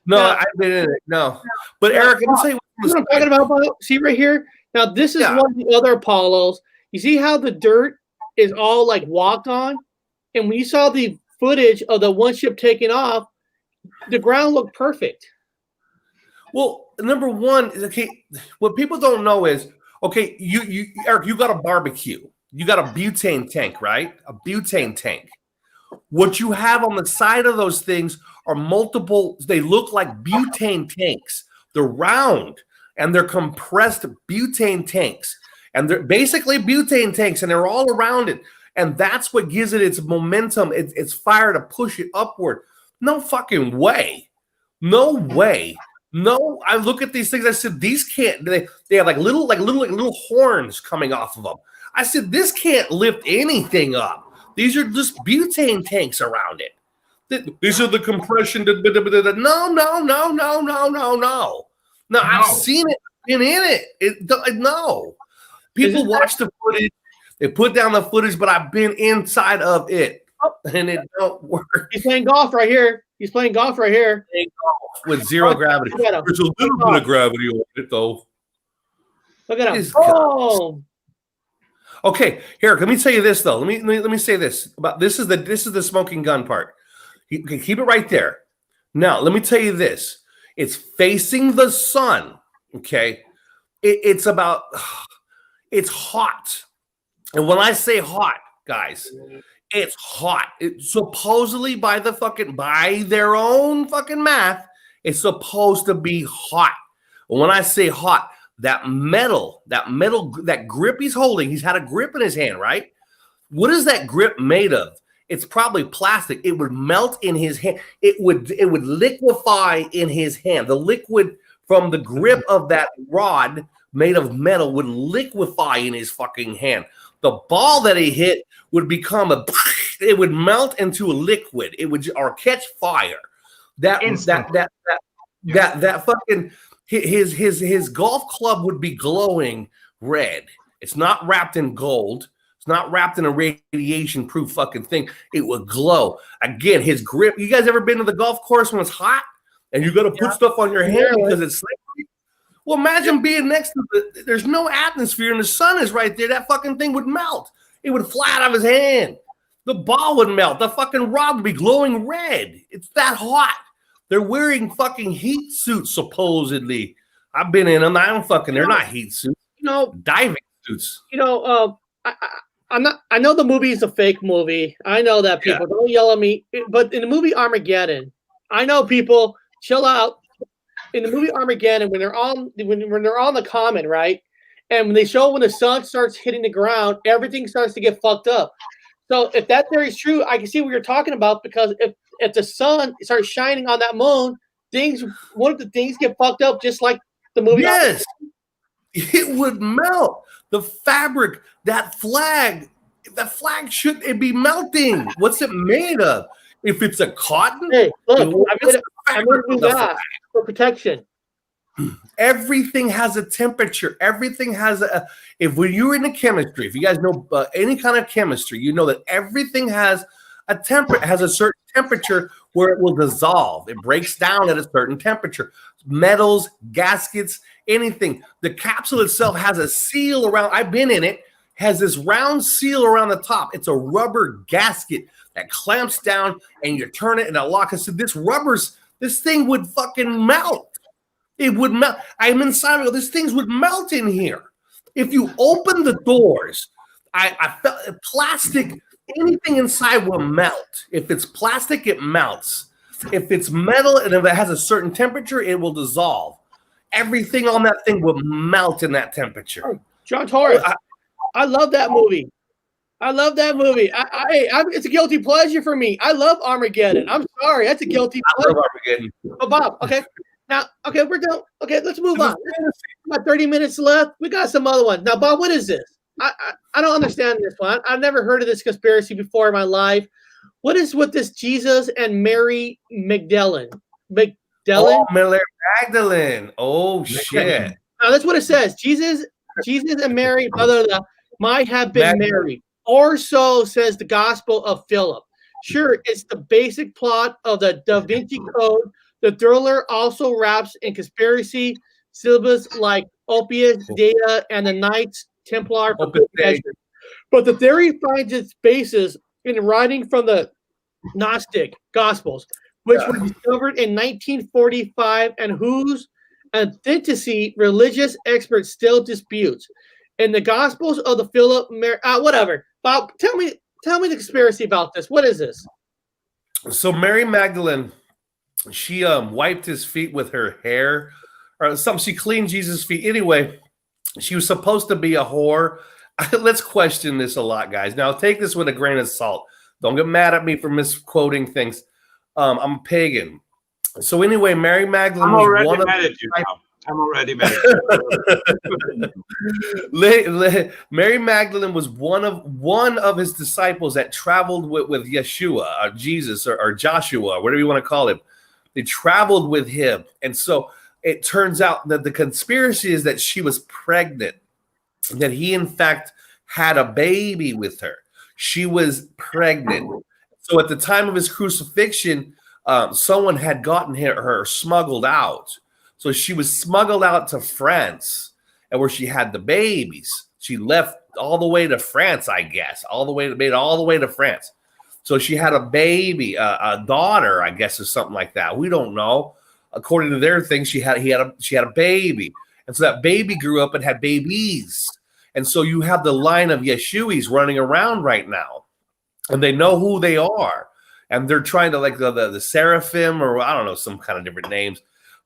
No, I've been in it. No, but Eric, let me tell you what I'm talking about. See right here. Now this is one of the other Apollos. You see how the dirt is all like walked on, and when you saw the footage of the one ship taking off, the ground looked perfect. Well, number one is what people don't know is you Eric, you got a barbecue. You got a butane tank, right? A butane tank. What you have on the side of those things are multiple, they look like butane tanks. They're round and they're compressed butane tanks. And they're basically butane tanks and they're all around it. And that's what gives it its momentum, its fire to push it upward. No fucking way. No way. No, I look at these things. I said, these can't, they have like little horns coming off of them. I said, this can't lift anything up. These are just butane tanks around it. These are the compression. No, I've seen it, been in it. No. People watch the footage. They put down the footage, but I've been inside of it. And it don't work. He's playing golf right here. Playing golf with zero gravity. There's a little bit of gravity on it, though. Look at him. Oh. Okay, here. Let me tell you this though. Let me say this about this is the smoking gun part. Okay, keep it right there. Now, let me tell you this. It's facing the sun. Okay, it's hot, and when I say hot, guys, it's hot. It's supposedly by their own fucking math, it's supposed to be hot. And when I say hot, that grip he's holding, he's had a grip in his hand, right? What is that grip made of? It's probably plastic. It would melt in his hand. It would liquefy in his hand. The liquid from the grip of that rod made of metal would liquefy in his fucking hand. The ball that he hit would become it would melt into a liquid. It would or catch fire. That fucking his golf club would be glowing red. It's not wrapped in gold. It's not wrapped in a radiation-proof fucking thing. It would glow. Again, his grip. You guys ever been to the golf course when it's hot and you got to put stuff on your hand because it's slippery? Well, imagine being next to there's no atmosphere and the sun is right there. That fucking thing would melt. It would fly out of his hand. The ball would melt. The fucking rod would be glowing red. It's that hot. They're wearing fucking heat suits, supposedly. I've been in them. I don't fucking, they're not heat suits. Diving suits. I know the movie is a fake movie. I know that people don't yell at me. But in the movie Armageddon, I know people chill out. In the movie Armageddon, when they're on the common, right? And when they show when the sun starts hitting the ground, everything starts to get fucked up. So if that theory is true, I can see what you're talking about, because if the sun starts shining on that moon, one of the things get fucked up, just like the movie. Yes, it would melt. The fabric, that flag should it be melting? What's it made of? If it's a cotton, hey, look, I'm gonna do that for protection. Everything has a temperature. Everything has when you're into chemistry, if you guys know any kind of chemistry, you know that everything has a certain temperature where it will dissolve. It breaks down at a certain temperature. Metals, gaskets, anything. The capsule itself has a seal around. I've been in it. Has this round seal around the top. It's a rubber gasket that clamps down, and you turn it and it locks. I said, this thing would fucking melt. It would melt. I'm inside of it. These things would melt in here. If you open the doors, I felt plastic, anything inside will melt. If it's plastic, it melts. If it's metal and if it has a certain temperature, it will dissolve. Everything on that thing will melt in that temperature. John Torres, I love that movie. I love that movie. It's a guilty pleasure for me. I love Armageddon. I'm sorry, that's a guilty pleasure. I love Armageddon. Oh, Bob. Okay, now, okay, we're done. Okay, let's move on. About 30 minutes left. We got some other ones. Now, Bob, what is this? I don't understand this one. I've never heard of this conspiracy before in my life. What is with this Jesus and Mary Magdalene? Oh, Mary Magdalene. Oh, shit. Now, that's what it says. Jesus and Mary, blah, blah, blah, might have been married. Or so says the Gospel of Philip. Sure, it's the basic plot of the Da Vinci Code. The thriller also wraps in conspiracy syllabus like Opius Data and the Knights Templar. But the theory finds its basis in writing from the Gnostic Gospels, which were discovered in 1945 and whose authenticity religious experts still disputes. In the Gospels of the Philip, whatever. Bob, tell me the conspiracy about this. What is this? So Mary Magdalene, she wiped his feet with her hair or something. She cleaned Jesus' feet. Anyway, she was supposed to be a whore. Let's question this a lot, guys. Now, take this with a grain of salt. Don't get mad at me for misquoting things. I'm a pagan. So anyway, Mary Magdalene was one of I'm already mad. Mary Magdalene was one of his disciples that traveled with Yeshua, or Jesus, or Joshua, whatever you want to call him. They traveled with him, and so it turns out that the conspiracy is that she was pregnant, that he in fact had a baby with her. She was pregnant. So at the time of his crucifixion, someone had gotten her smuggled out. So she was smuggled out to France, and where she had the babies. She left all the way to France, I guess, made it all the way to France. So she had a baby, a daughter, I guess, or something like that. We don't know. According to their thing, she had a baby, and so that baby grew up and had babies. And so you have the line of Yeshuis running around right now, and they know who they are, and they're trying to like the seraphim, or I don't know, some kind of different names.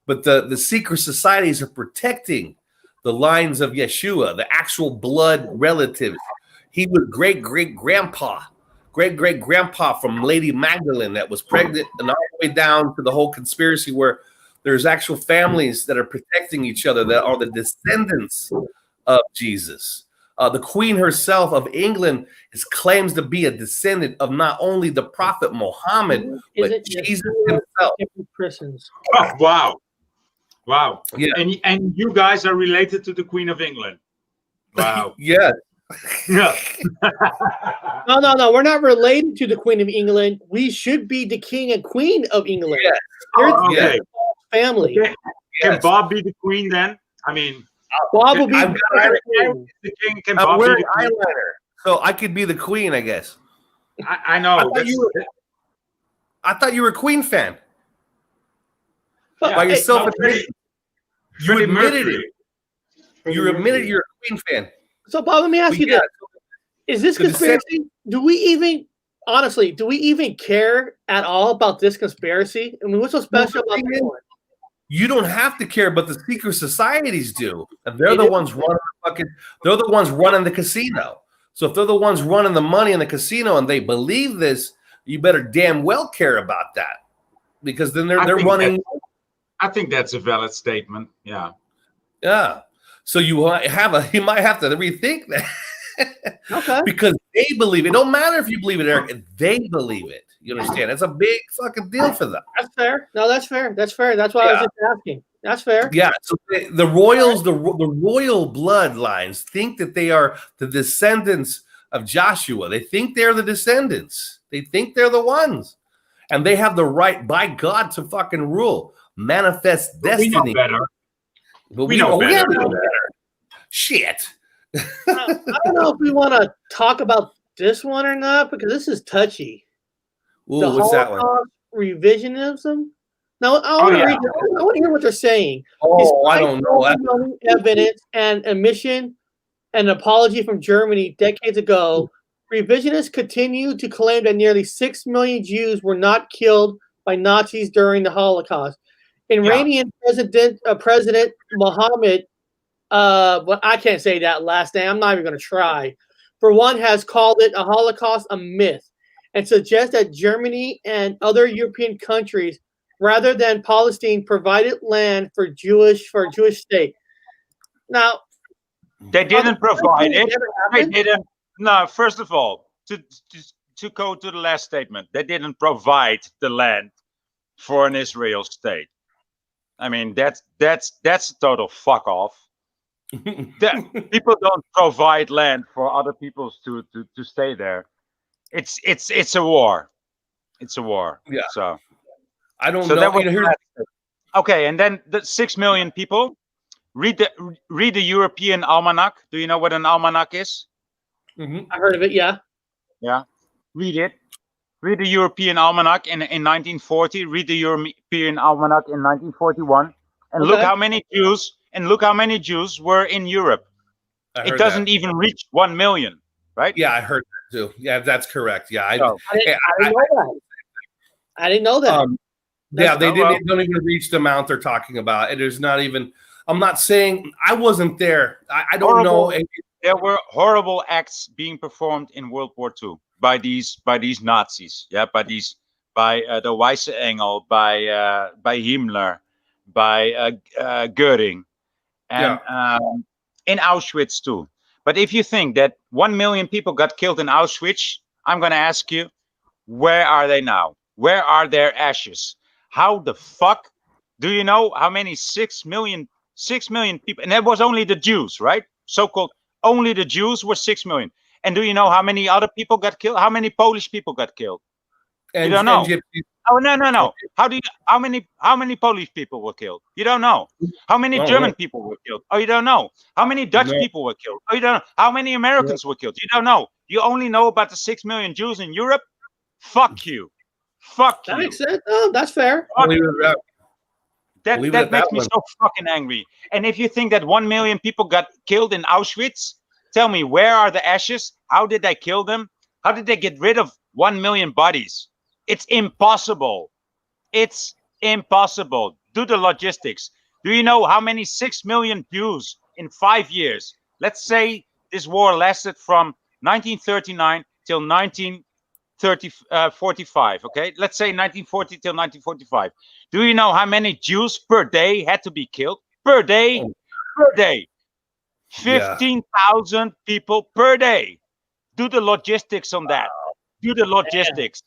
But the secret societies are protecting the lines of Yeshua, the actual blood relatives. He was great-great-grandpa from Lady Magdalene that was pregnant, and all the way down to the whole conspiracy where there's actual families that are protecting each other that are the descendants of Jesus. The Queen herself of England claims to be a descendant of not only the Prophet Muhammad, but Jesus himself. Oh, wow. Wow. Yeah. And you guys are related to the Queen of England. Wow. Yeah. Yeah. No. We're not related to the Queen of England. We should be the King and Queen of England. Yes. Okay. Family. Okay. Can Bob be the Queen then? I mean, Bob will be the king. Can Bob be the Queen? Eyeliner, so I could be the Queen, I guess. I know. I thought you were a Queen fan. But, by yourself, you admitted it. You admitted you're a Queen fan. So, Bob, let me ask you this: is this conspiracy? Do we even care at all about this conspiracy? I mean, what's so special about this one? You don't have to care, but the secret societies do, and they're the ones running they're the ones running the casino. So if they're the ones running the money in the casino and they believe this, you better damn well care about that, because then they're running. I think that's a valid statement. Yeah. Yeah. So you might have to rethink that. Okay. Because they believe it. Don't matter if you believe it, Eric. They believe it. You understand? It's a big fucking deal for them. That's fair. No, that's fair. That's fair. That's why I was just asking. That's fair. Yeah. So the royals, the royal bloodlines think that they are the descendants of Joshua. They think they're the descendants. They think they're the ones. And they have the right by God to fucking rule. Manifest destiny. We know better. But we know better. Shit. I don't know if we want to talk about this one or not, because this is touchy. Ooh, what's that one? Revisionism. Now, I want to hear what they're saying. Oh, I don't know. Evidence and admission and apology from Germany decades ago, revisionists continue to claim that nearly 6 million Jews were not killed by Nazis during the Holocaust. Iranian President Mohammed, well, I can't say that last name. I'm not even going to try. for one, has called it a Holocaust a myth and suggests that Germany and other European countries, rather than Palestine, provided land for a Jewish state. Now, they didn't provide it. They didn't. No, first of all, to go to the last statement, they didn't provide the land for an Israel state. I mean, that's a total fuck off. People don't provide land for other people to stay there. It's a war. It's a war. Yeah. So I don't so know. that was You know, okay, and then the 6 million people read the European almanac. Do you know what an almanac is? I heard of it. Yeah. Yeah. Read it. Read the European almanac in 1940. Read the European almanac in 1941, and look how many Jews were in Europe. It doesn't even reach 1 million, right? Yeah, I heard that too. Yeah, that's correct. Yeah, I didn't know that. Yeah, they don't even reach the amount they're talking about. It is not even. I'm not saying I wasn't there. I don't know. There were horrible acts being performed in World War II by these Nazis. Yeah, by the Weisse Engel, by Himmler, by Goering, and in Auschwitz too. But if you think that 1 million people got killed in Auschwitz, I'm going to ask you, where are they now? Where are their ashes? How the fuck do you know how many 6 million people? And that was only the Jews, right? So-called only the Jews were 6 million. And do you know how many other people got killed? How many Polish people got killed? You don't know. Oh no. How many Polish people were killed? You don't know. How many German people were killed? Oh, you don't know. How many Dutch people were killed? Oh, you don't know. How many Americans were killed? You don't know. You only know about the 6 million Jews in Europe. Fuck you. Fuck you. That makes sense. Oh, that's fair. That makes me so fucking angry. And if you think that 1 million people got killed in Auschwitz, tell me, where are the ashes? How did they kill them? How did they get rid of 1 million bodies? It's impossible. It's impossible. Do the logistics. Do you know how many 6 million Jews in 5 years? Let's say this war lasted from 1939 till 1945. Okay, let's say 1940 till 1945. Do you know how many Jews per day had to be killed? Per day, per day. 15,000 people per day. Do the logistics on that. Do the logistics.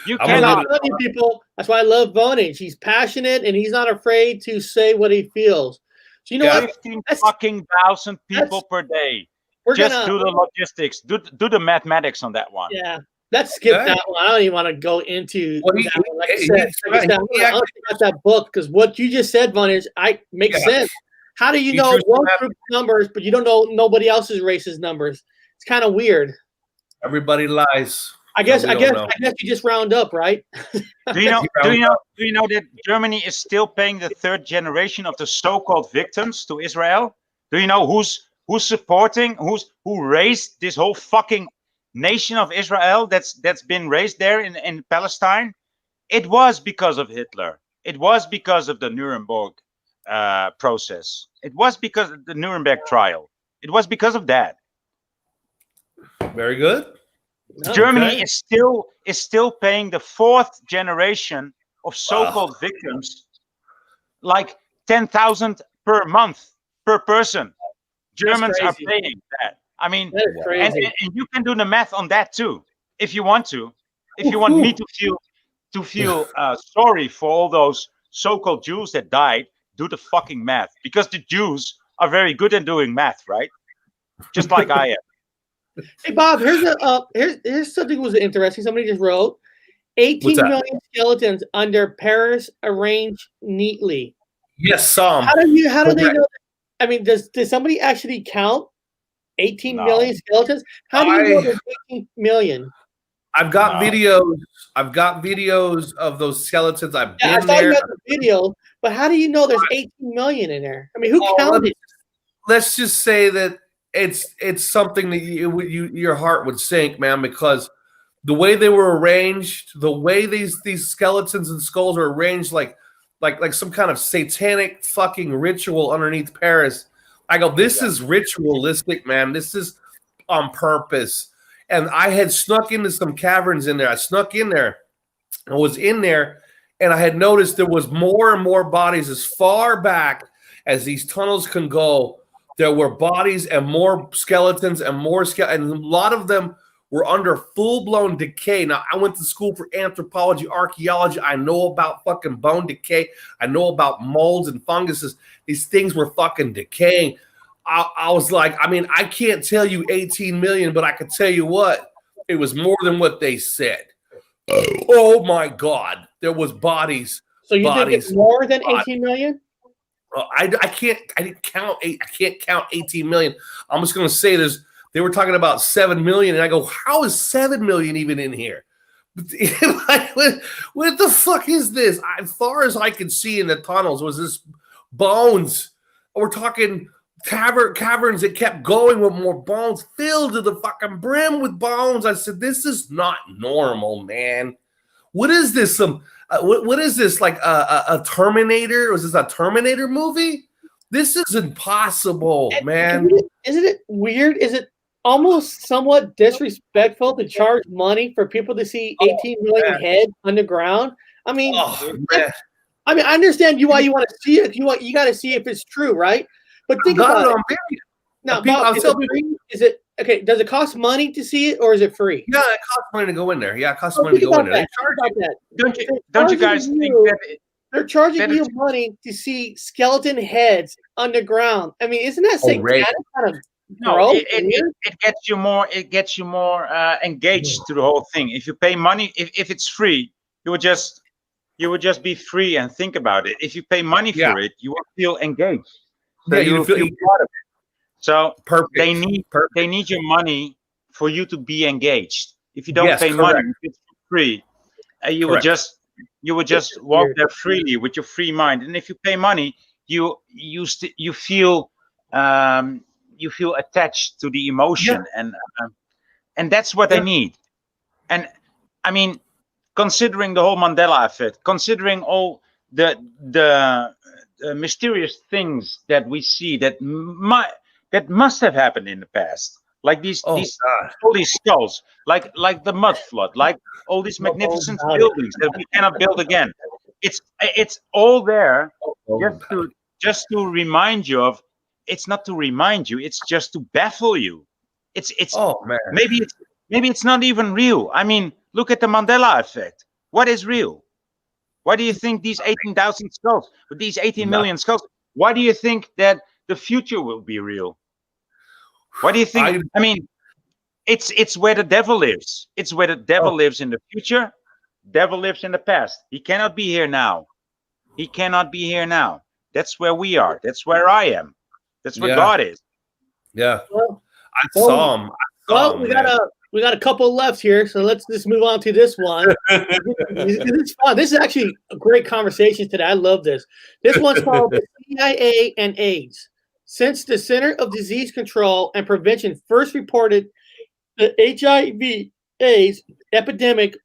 You cannot. People. That's why I love Voynich. He's passionate and he's not afraid to say what he feels. So you know what? 15,000 people per day. Do the logistics. Do the mathematics on that one. Yeah. Let's skip that one. I don't even want to go into that book, because what you just said, Voynich, makes sense. How do you know one group's numbers, but you don't know nobody else's race's numbers? It's kind of weird. Everybody lies. I guess you just round up, right? Do you know that Germany is still paying the third generation of the so-called victims to Israel? Do you know who's supporting, who raised this whole fucking nation of Israel that's been raised there in Palestine? It was because of Hitler. It was because of the Nuremberg process. It was because of the Nuremberg trial. It was because of that. Very good. Germany is still paying the fourth generation of so-called victims, like 10,000 per month per person. Germans are paying that. I mean, and you can do the math on that too, if you want to. If you want me to feel sorry for all those so-called Jews that died, do the fucking math, because the Jews are very good at doing math, right? Just like I am. Hey Bob, here's something that was interesting. Somebody just wrote 18 million skeletons under Paris arranged neatly. Yes, some. How do they know that? I mean, does somebody actually count 18 million skeletons? How do you know there's 18 million? I've got videos. I've got videos of those skeletons. I've been I saw there. You got the video, but how do you know there's 18 million in there? I mean, who counted? Let's just say that it's something that your heart would sink, man, because the way they were arranged, the way these skeletons and skulls are arranged, like some kind of satanic fucking ritual underneath Paris. I go, this is ritualistic, man. This is on purpose. And I had snuck into some caverns in there. I snuck in there. I was in there, and I had noticed there was more and more bodies as far back as these tunnels can go. There were bodies and more skeletons and more skeletons. And a lot of them were under full-blown decay. Now, I went to school for anthropology, archaeology. I know about fucking bone decay. I know about molds and funguses. These things were fucking decaying. I was like, I mean, I can't tell you 18 million, but I could tell you what, it was more than what they said. Oh my God, there was bodies. So you think it's more than 18 million? I can't count 18 million. I'm just gonna say they were talking about 7 million, and I go, how is 7 million even in here? Like, what the fuck is this? As far as I could see in the tunnels was this bones. We're talking caverns that kept going with more bones, filled to the fucking brim with bones. I said, this is not normal, man. What is this? What is this? Like a Terminator? Was this a Terminator movie? This is impossible, man. Isn't it weird? Is it almost somewhat disrespectful to charge money for people to see 18 million heads underground? I mean, I understand why you want to see it. You got to see if it's true, right? But think about it. Now, Bob, is it okay? Does it cost money to see it, or is it free? Yeah, it costs money to go in there. Yeah, it costs money to go in there. Don't you guys think that they're charging you money to see skeleton heads underground? I mean, isn't that satanic kind of? No, it gets you more. It gets you more engaged to the whole thing. If you pay money, if it's free, you would just be free and think about it. If you pay money for it, you will feel engaged. So you will feel part of it. So they need your money for you to be engaged. If you don't pay money, if it's free, you would just walk there freely with your free mind. And if you pay money, you feel attached to the emotion, and that's what they need. And I mean, considering the whole Mandela effect, considering all the mysterious things that we see that must have happened in the past, like all these skulls, like the mud flood, like all these magnificent buildings that we cannot build again. It's all there just to remind you of. It's not to remind you. It's just to baffle you. It's maybe it's not even real. I mean, look at the Mandela effect. What is real? Why do you think these 18,000 skulls, with these 18 million skulls? Why do you think that the future will be real? Why do you think? I mean, it's where the devil lives. It's where the devil lives in the future. Devil lives in the past. He cannot be here now. He cannot be here now. That's where we are. That's where I am. That's where God is. Yeah. I saw him. We got a couple left here, so let's just move on to this one. It's fun. This is actually a great conversation today. I love this. This one's called the CIA and AIDS. Since the Center of Disease Control and Prevention first reported the HIV/AIDS epidemic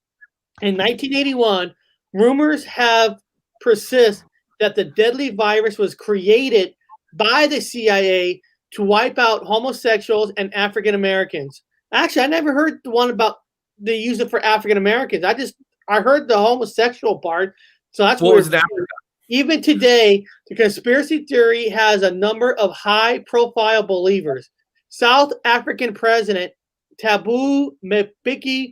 in 1981, rumors have persisted that the deadly virus was created by the CIA to wipe out homosexuals and African Americans. Actually, I never heard the one about they use it for African Americans. I heard the homosexual part. So that's what was in Africa. Even today, the conspiracy theory has a number of high-profile believers. South African President Thabo Mbeki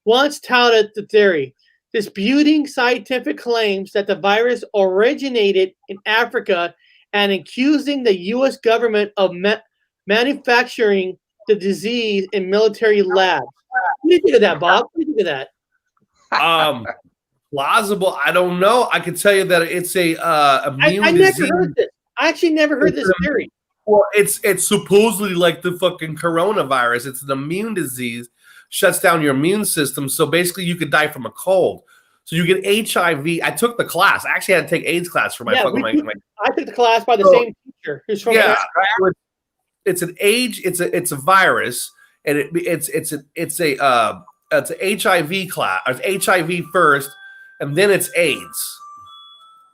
once touted the theory, disputing scientific claims that the virus originated in Africa and accusing the U.S. government of manufacturing the disease in military labs. What do you think of that, Bob? What do you think of that? Plausible. I don't know. I can tell you that it's a immune disease. Never heard this. I actually never heard this theory. Well, it's supposedly like the fucking coronavirus. It's an immune disease, shuts down your immune system. So basically, you could die from a cold. So you get HIV. I took the class. I actually had to take AIDS class for my fucking. I took the class by the same teacher who's from it's an it's a virus, and it's a HIV class. It's HIV first, and then it's AIDS.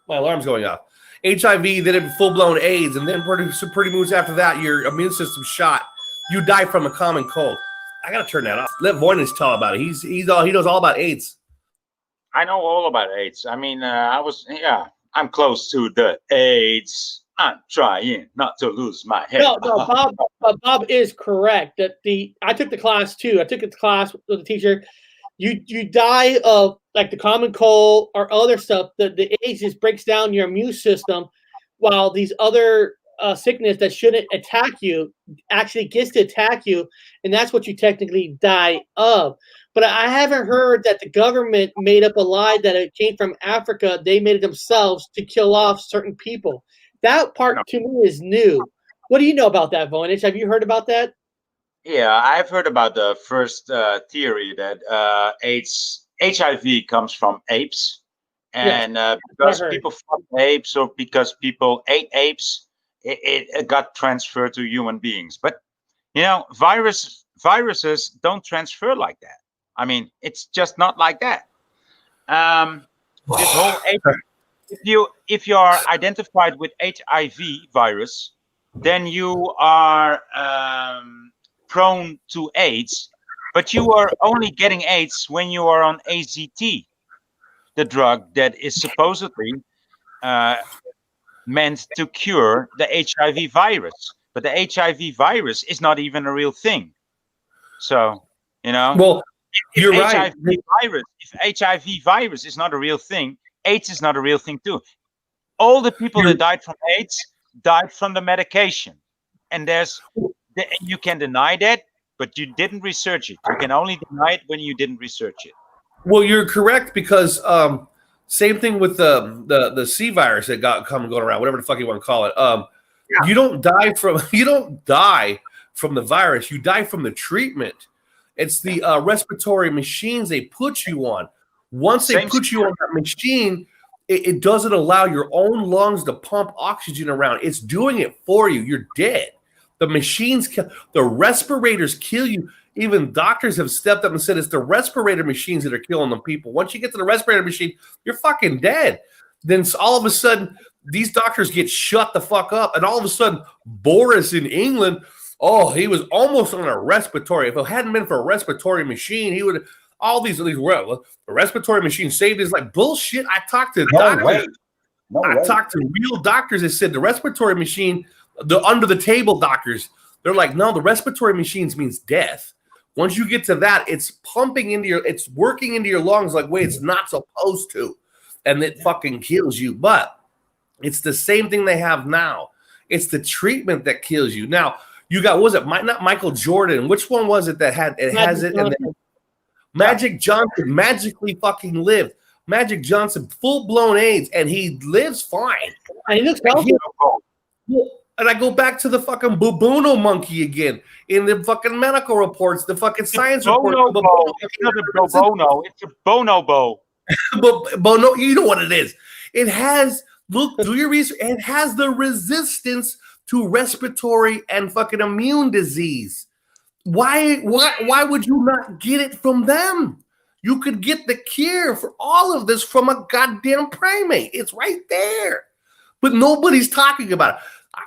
My alarm's going off. HIV, then it's full blown AIDS, and then pretty much after that, your immune system's shot. you die from a common cold. I gotta turn that off. Let Voynich tell about it. He knows all about AIDS. I know all about AIDS. I mean, I'm close to the AIDS. I'm trying not to lose my head. No, Bob is correct. That I took the class too. I took the class with the teacher. You die of like the common cold or other stuff. The AIDS just breaks down your immune system, while these other sickness that shouldn't attack you actually gets to attack you, and that's what you technically die of. But I haven't heard that the government made up a lie that it came from Africa. They made it themselves to kill off certain people. That part to me is new. What do you know about that, Voynich? Have you heard about that? Yeah, I've heard about the first theory that HIV comes from apes, and because people fought apes or because people ate apes, it got transferred to human beings. But viruses don't transfer like that. I mean, it's just not like that. This whole if you are identified with HIV virus, then you are prone to AIDS, but you are only getting AIDS when you are on AZT, the drug that is supposedly meant to cure the HIV virus. But the HIV virus is not even a real thing. So, Well, you're right. If HIV virus is not a real thing, AIDS is not a real thing too. All the people that died from AIDS died from the medication. And you can deny that, but you didn't research it. You can only deny it when you didn't research it. Well, you're correct, because same thing with the C virus that going around, whatever the fuck you want to call it. You don't die from the virus. You die from the treatment. It's the respiratory machines they put you on. Once they put you on that machine, it doesn't allow your own lungs to pump oxygen around. It's doing it for you. You're dead. The machines the respirators kill you. Even doctors have stepped up and said it's the respirator machines that are killing the people. Once you get to the respirator machine, you're fucking dead. Then all of a sudden, these doctors get shut the fuck up. And all of a sudden, Boris in England, he was almost on a respiratory. If it hadn't been for a respiratory machine, he would. All these the respiratory machine saved his life. Bullshit. I talked to doctors. I talked to real doctors that said the respiratory machine, the under the table doctors, they're like, no, the respiratory machines means death. Once you get to that, it's pumping it's working into your lungs like way it's not supposed to, and it fucking kills you. But it's the same thing they have now. It's the treatment that kills you. Now you got not Michael Jordan? Which one was it that has it? And then Magic Johnson magically fucking lived. Magic Johnson, full-blown AIDS, and he lives fine. And he looks healthy. And I go back to the fucking babuno monkey again in the fucking medical reports, the fucking science reports. It's not a bono, it's a bonobo. Bono, you know what it is. It has, do your research, it has the resistance to respiratory and fucking immune disease. Why would you not get it from them? You could get the cure for all of this from a goddamn primate. It's right there. But nobody's talking about it.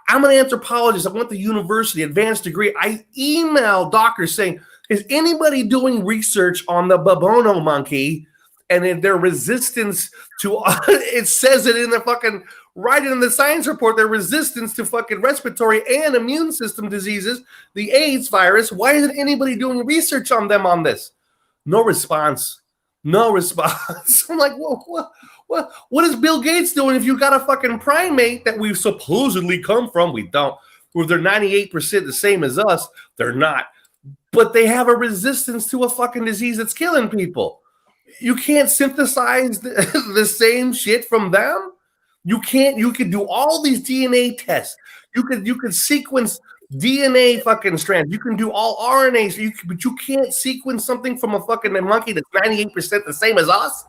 I'm an anthropologist. I went to university, advanced degree. I email doctors saying, is anybody doing research on the babono monkey and in their resistance to, it says it in the fucking, right in the science report, their resistance to fucking respiratory and immune system diseases, the AIDS virus. Why isn't anybody doing research on them on this? No response. No response. I'm like, what is Bill Gates doing if you got a fucking primate that we supposedly come from? We don't. Where they're 98% the same as us, they're not. But they have a resistance to a fucking disease that's killing people. You can't synthesize the same shit from them. You can't. You could do all these DNA tests. You could sequence DNA fucking strands. You can do all RNA, but you can't sequence something from a fucking monkey that's 98% the same as us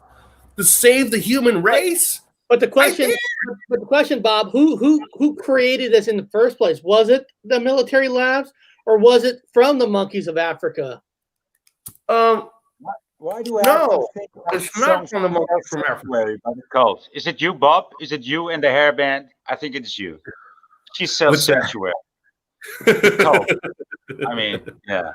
to save the human race. But the question, Bob, who created this in the first place? Was it the military labs, or was it from the monkeys of Africa? Why do I have to think it's not from the monkeys from Africa? Is it you, Bob? Is it you and the hairband? I think it's you. She's self-sanctuary. Oh, I mean, yeah.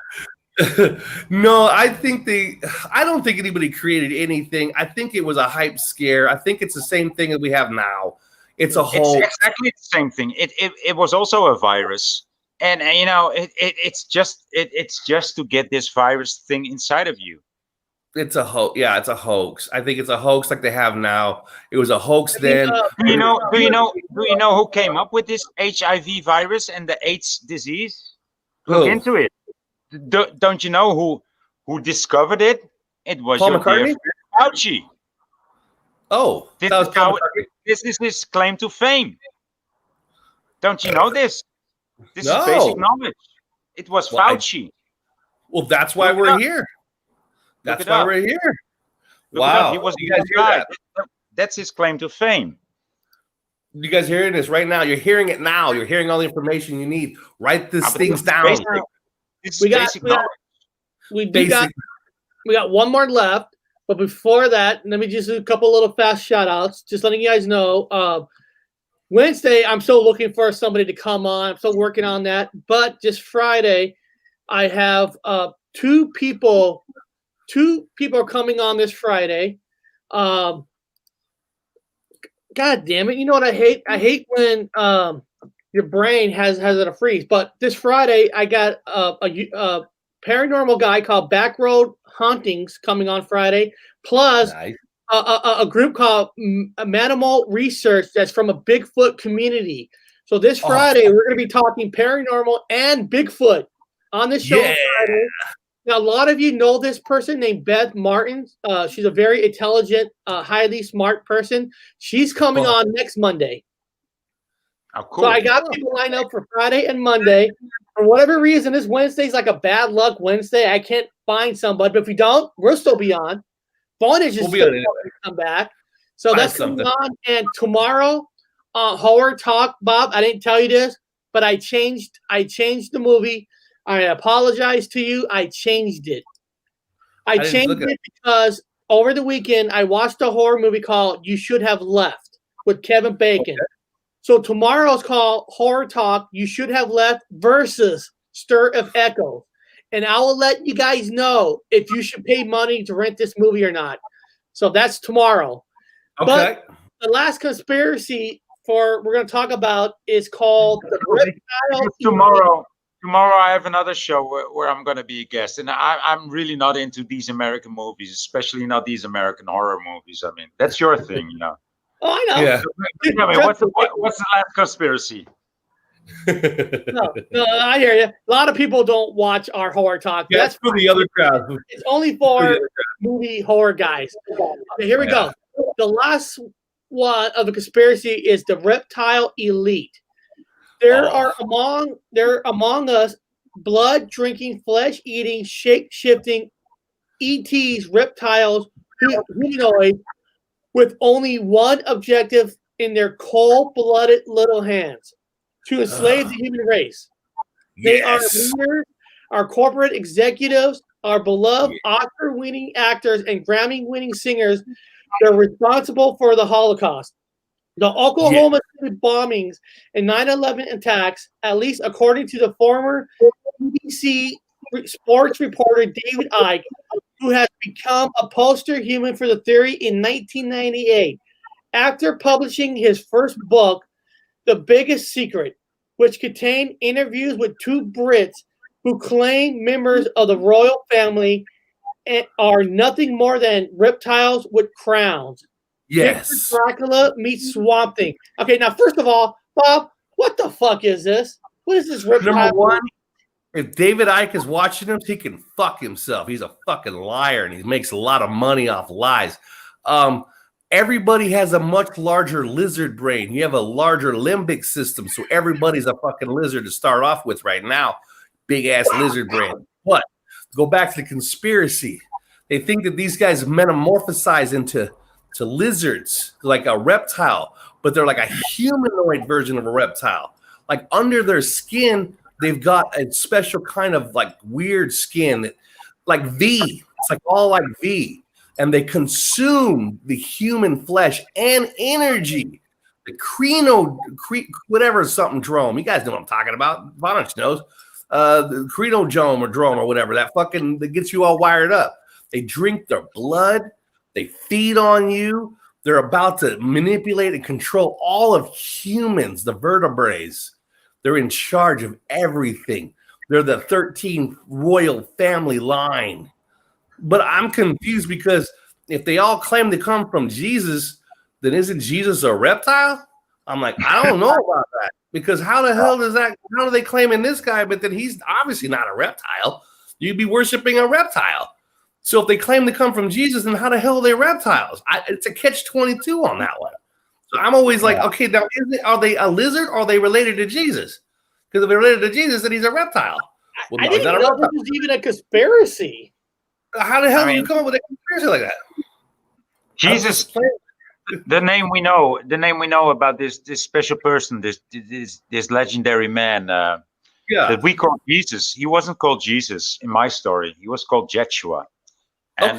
No, I don't think anybody created anything. I think it was a hype scare. I think it's the same thing that we have now. It's a whole. It's exactly the same thing. It was also a virus, and you know, it's just to get this virus thing inside of you. It's a hoax. Yeah, it's a hoax. I think it's a hoax like they have now. It was a hoax then. Do you know who came up with this HIV virus and the AIDS disease? Look into it. Don't you know who discovered it? It was Paul your McCartney? dear friend Fauci. Oh, This is his claim to fame. Don't you know this? This No. is basic knowledge. It was Well, Fauci. Well, that's why Look it we're up. here. That's Look it why up. we're here. Look it up. Wow. He was You guys the hear guy. that? That's his claim to fame. You guys hearing this right now? You're hearing it now. You're hearing all the information you need. Write these things down. It's We got- basic we got- knowledge. We got one more left, but before that, let me just do a couple little fast shout outs. Just letting you guys know. Wednesday, I'm still looking for somebody to come on. I'm still working on that. But just Friday, I have two people are coming on this Friday. God damn it! You know what I hate? I hate when your brain has it a freeze. But this Friday, I got a paranormal guy called Backroad Hauntings coming on Friday. Plus, Nice. a group called Manimal Research that's from a Bigfoot community. So this Friday, we're going to be talking paranormal and Bigfoot on this show. Yeah. Friday. Now, a lot of you know this person named Beth Martin. She's a very intelligent, highly smart person. She's coming on next Monday. Oh, cool. So I got people lined up for Friday and Monday. For whatever reason, this Wednesday's like a bad luck Wednesday. I can't find somebody, but if we don't, we'll still be on. Voynich is still going to come back. So Find that's coming something. on. And tomorrow, horror talk, Bob. I didn't tell you this, but I changed the movie. I apologize to you. I changed it. I changed it because over the weekend I watched a horror movie called "You Should Have Left" with Kevin Bacon. Okay. So tomorrow's called Horror Talk. You Should Have Left versus Stir of Echoes. And I will let you guys know if you should pay money to rent this movie or not. So that's tomorrow. Okay. But the last conspiracy we're going to talk about is called the Reptile. Tomorrow I have another show where I'm going to be a guest, and I'm really not into these American movies, especially not these American horror movies. I mean, that's your thing, you know. Oh, I know. Yeah. What's the last conspiracy? No, I hear you. A lot of people don't watch our horror talk. Yeah, that's for the other crowd. It's only for movie horror guys. Okay, here we go. The last one of the conspiracy is the reptile elite. There are among us blood drinking, flesh eating, shape shifting ETs, reptiles, humanoids, with only one objective in their cold blooded little hands: to enslave the human race. They are leaders, our corporate executives, our beloved Oscar-winning actors and Grammy-winning singers. They're responsible for the Holocaust, the Oklahoma City bombings, and 9/11 attacks, at least according to the former BBC sports reporter David Icke, who has become a poster human for the theory in 1998. After publishing his first book, The Biggest Secret, which contained interviews with two Brits who claim members of the royal family are nothing more than reptiles with crowns. Yes. Victor Dracula meets Swamp Thing. Okay, now first of all, Bob, what the fuck is this? What is this reptile? Number one, if David Icke is watching him, he can fuck himself. He's a fucking liar, and he makes a lot of money off lies. Everybody has a much larger lizard brain. You have a larger limbic system, so everybody's a fucking lizard to start off with right now. Big ass lizard brain. But go back to the conspiracy. They think that these guys metamorphosize into lizards, like a reptile, but they're like a humanoid version of a reptile. Like under their skin, they've got a special kind of like weird skin, that, like V. It's like all like V. And they consume the human flesh and energy. whatever something drome. You guys know what I'm talking about. Voynich knows. The Crenodrome or whatever. That gets you all wired up. They drink their blood. They feed on you. They're about to manipulate and control all of humans, the vertebrates. They're in charge of everything. They're the 13th royal family line. But I'm confused because if they all claim to come from Jesus, then isn't Jesus a reptile? I'm like, I don't know about that. Because how the hell how do they claim in this guy, but then he's obviously not a reptile? You'd be worshiping a reptile. So if they claim to come from Jesus, then how the hell are they reptiles? It's a catch-22 on that one. So I'm always like, okay, now are they a lizard or are they related to Jesus? Because if they're related to Jesus, then he's a reptile. Well, I didn't know this was even a conspiracy. How the hell do you come up with a conspiracy like that? Jesus, the name we know about this special person, this legendary man that we call Jesus. He wasn't called Jesus in my story. He was called Yeshua. And,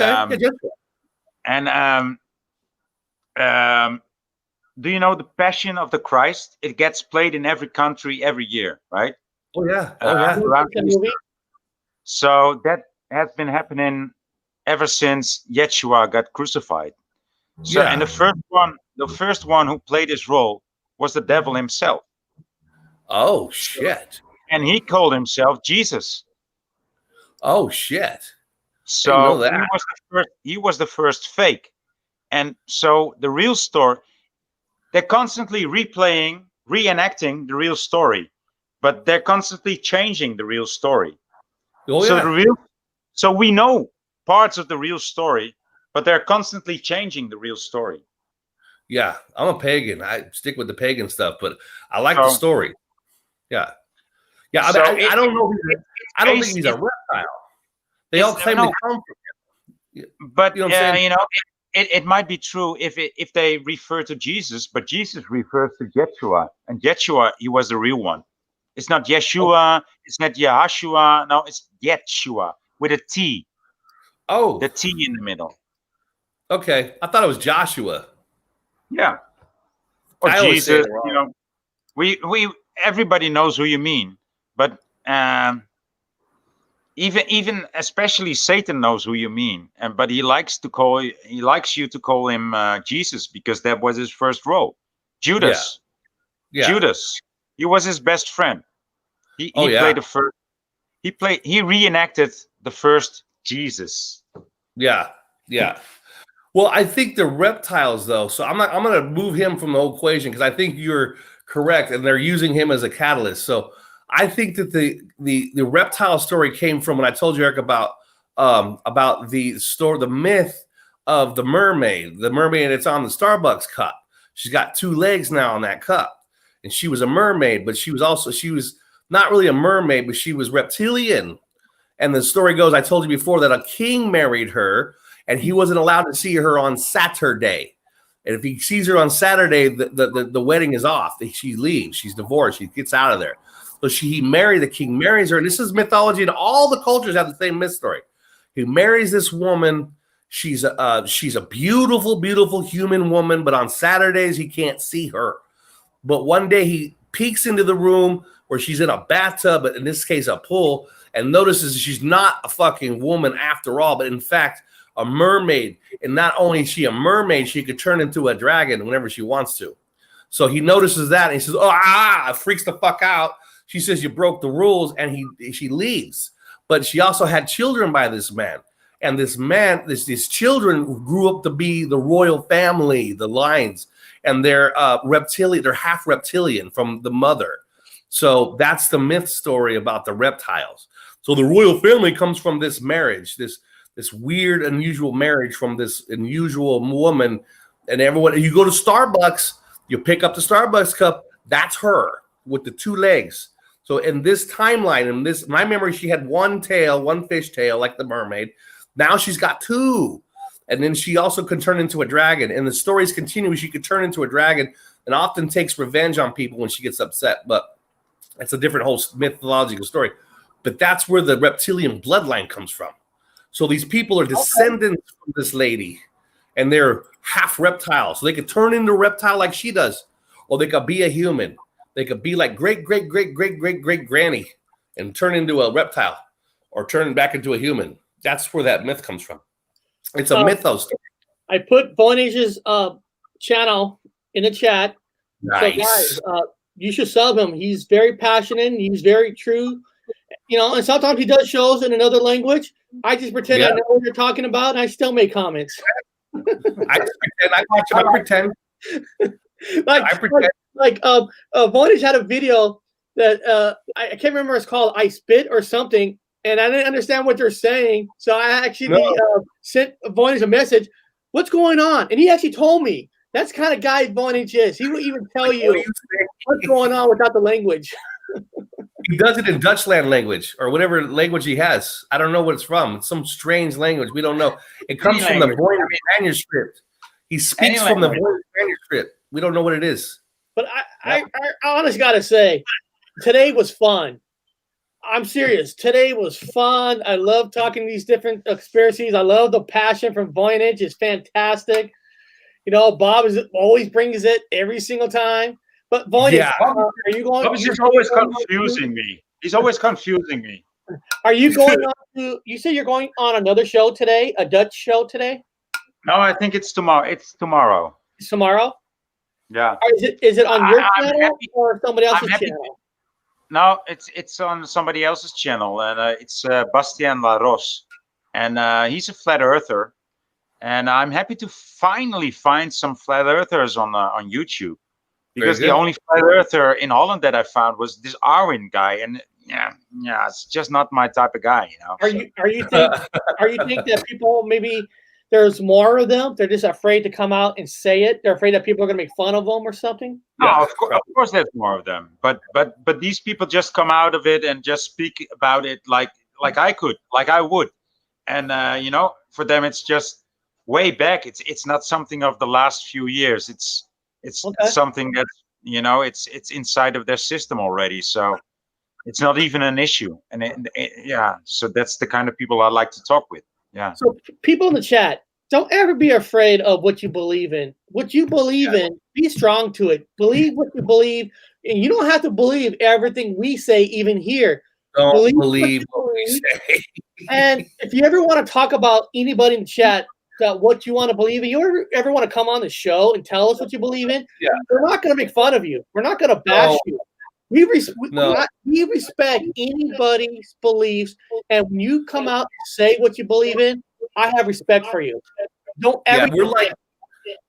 do you know the Passion of the Christ? It gets played in every country every year, right? Oh yeah. So that has been happening ever since Yeshua got crucified. So, and the first one who played his role was the devil himself. Oh shit! And he called himself Jesus. Oh shit! So he was the first fake, and so the real story. They're constantly reenacting the real story, but they're constantly changing the real story. Oh yeah. So we know parts of the real story, but they're constantly changing the real story. Yeah, I'm a pagan. I stick with the pagan stuff, but I like the story. Yeah. Yeah, so I don't know. I don't think he's a reptile. They all claim to come from him. But you know, it might be true if they refer to Jesus, but Jesus refers to Yeshua, and Yeshua, he was the real one. It's not Yeshua, it's not Yahashua. No, it's Yeshua with a T. Oh, the T in the middle. Okay, I thought it was Joshua. Yeah, or Jesus. You know, we everybody knows who you mean, but even especially Satan knows who you mean, but he likes you to call him Jesus because that was his first role. Judas, Judas, he was his best friend. He played the first. He reenacted the first Jesus. Yeah. Well, I think the reptiles, though. So I'm going to move him from the whole equation because I think you're correct, and they're using him as a catalyst. So I think that the reptile story came from when I told you, Eric, about the myth of the mermaid that's on the Starbucks cup. She's got two legs now on that cup, and she was a mermaid, but she was not really a mermaid, but she was reptilian. And the story goes, I told you before, that a king married her, and he wasn't allowed to see her on Saturday. And if he sees her on Saturday, the wedding is off. She leaves. She's divorced. She gets out of there. So the king marries her. And this is mythology, and all the cultures have the same myth story. He marries this woman. She's a beautiful, beautiful human woman, but on Saturdays, he can't see her. But one day he peeks into the room where she's in a bathtub, but in this case, a pool, and notices she's not a fucking woman after all, but in fact, a mermaid. And not only is she a mermaid, she could turn into a dragon whenever she wants to. So he notices that, and he says, freaks the fuck out. She says, you broke the rules, and she leaves. But she also had children by this man. And this man, these children grew up to be the royal family, the Lions, and they're reptilian. They're half reptilian from the mother. So that's the myth story about the reptiles. So the royal family comes from this marriage, this weird, unusual marriage from this unusual woman. And everyone, you go to Starbucks, you pick up the Starbucks cup, that's her with the two legs. So in this timeline, my memory, she had one tail, one fish tail, like the mermaid. Now she's got two. And then she also can turn into a dragon. And the stories continue. She could turn into a dragon and often takes revenge on people when she gets upset. But that's a different whole mythological story. But that's where the reptilian bloodline comes from. So these people are descendants from this lady. And they're half reptile. So they could turn into a reptile like she does. or they could be a human. They could be like great granny and turn into a reptile or turn back into a human. That's where that myth comes from. It's a mythos. I put Voynich's channel in the chat. Nice. So guys, you should sub him. He's very passionate. He's very true. And sometimes he does shows in another language. I just pretend I know what you're talking about, and I still make comments. I just pretend. I watch him. I pretend. I pretend. Voynich had a video that I can't remember what it's called. I spit or something, and I didn't understand what they're saying. So I actually sent Voynich a message. What's going on? And he actually told me. That's the kind of guy Voynich is. He will even tell you what's going on without the language. He does it in Dutchland language or whatever language he has. I don't know what it's from. It's some strange language. We don't know. It comes from the Voynich manuscript. He speaks from the Voynich manuscript. We don't know what it is. But I honestly got to say, today was fun. I'm serious. Today was fun. I love talking these different conspiracies. I love the passion from Voynich. It's fantastic. Bob always brings it every single time. But Voynich, are you going? Bob is just always confusing me. He's always confusing me. Are you going on to? You say you're going on another show today, a Dutch show today? No, I think it's tomorrow. It's tomorrow. It's tomorrow. Yeah. Is it on your channel or somebody else's channel? No, it's on somebody else's channel, and it's Bastien Laros, and he's a flat earther, and I'm happy to finally find some flat earthers on YouTube. Because the only flat earther in Holland that I found was this Arwin guy, and yeah, it's just not my type of guy, Are you think that people maybe there's more of them? They're just afraid to come out and say it. They're afraid that people are going to make fun of them or something. No, of course, there's more of them. But these people just come out of it and just speak about it like I would, and for them it's just way back. It's not something of the last few years. It's something that it's inside of their system already, so it's not even an issue. And so that's the kind of people I like to talk with. Yeah. So people in the chat, don't ever be afraid of what you believe in. What you believe in, be strong to it. Believe what you believe, and you don't have to believe everything we say, even here. Don't believe what we say. And if you ever want to talk about anybody in the chat, what you want to believe in, you ever want to come on the show and tell us what you believe in, we're not going to make fun of you. We're not going to bash you. We respect anybody's beliefs, and when you come out and say what you believe in, I have respect for you. Don't ever.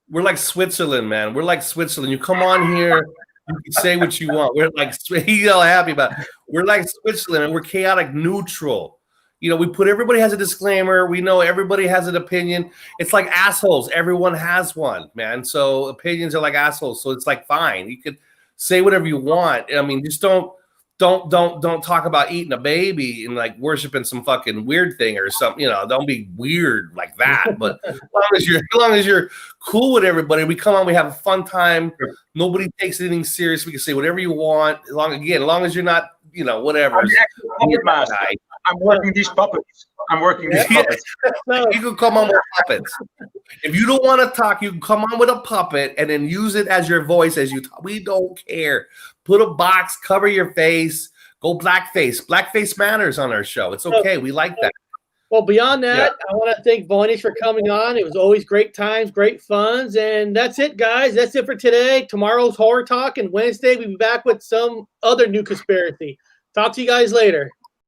We're like Switzerland, man. We're like Switzerland. You come on here, you can say what you want. We're like he's all happy about it. We're like Switzerland, and we're chaotic neutral. We put everybody has a disclaimer. We know everybody has an opinion. It's like assholes. Everyone has one, man. So opinions are like assholes. So it's like fine. You could say whatever you want. I mean, just don't talk about eating a baby and like worshiping some fucking weird thing or something. Don't be weird like that. But as long as you're cool with everybody, we come on, we have a fun time. Nobody takes anything serious. We can say whatever you want. As long as you're not, whatever. I'm working these puppets. You can come on with puppets. If you don't want to talk, you can come on with a puppet and then use it as your voice as you talk. We don't care. Put a box, cover your face, go blackface. Blackface matters on our show. It's okay. We like that. Well, beyond that, I want to thank Voynich for coming on. It was always great times, great funs. And that's it, guys. That's it for today. Tomorrow's Horror Talk, and Wednesday we'll be back with some other new conspiracy. Talk to you guys later.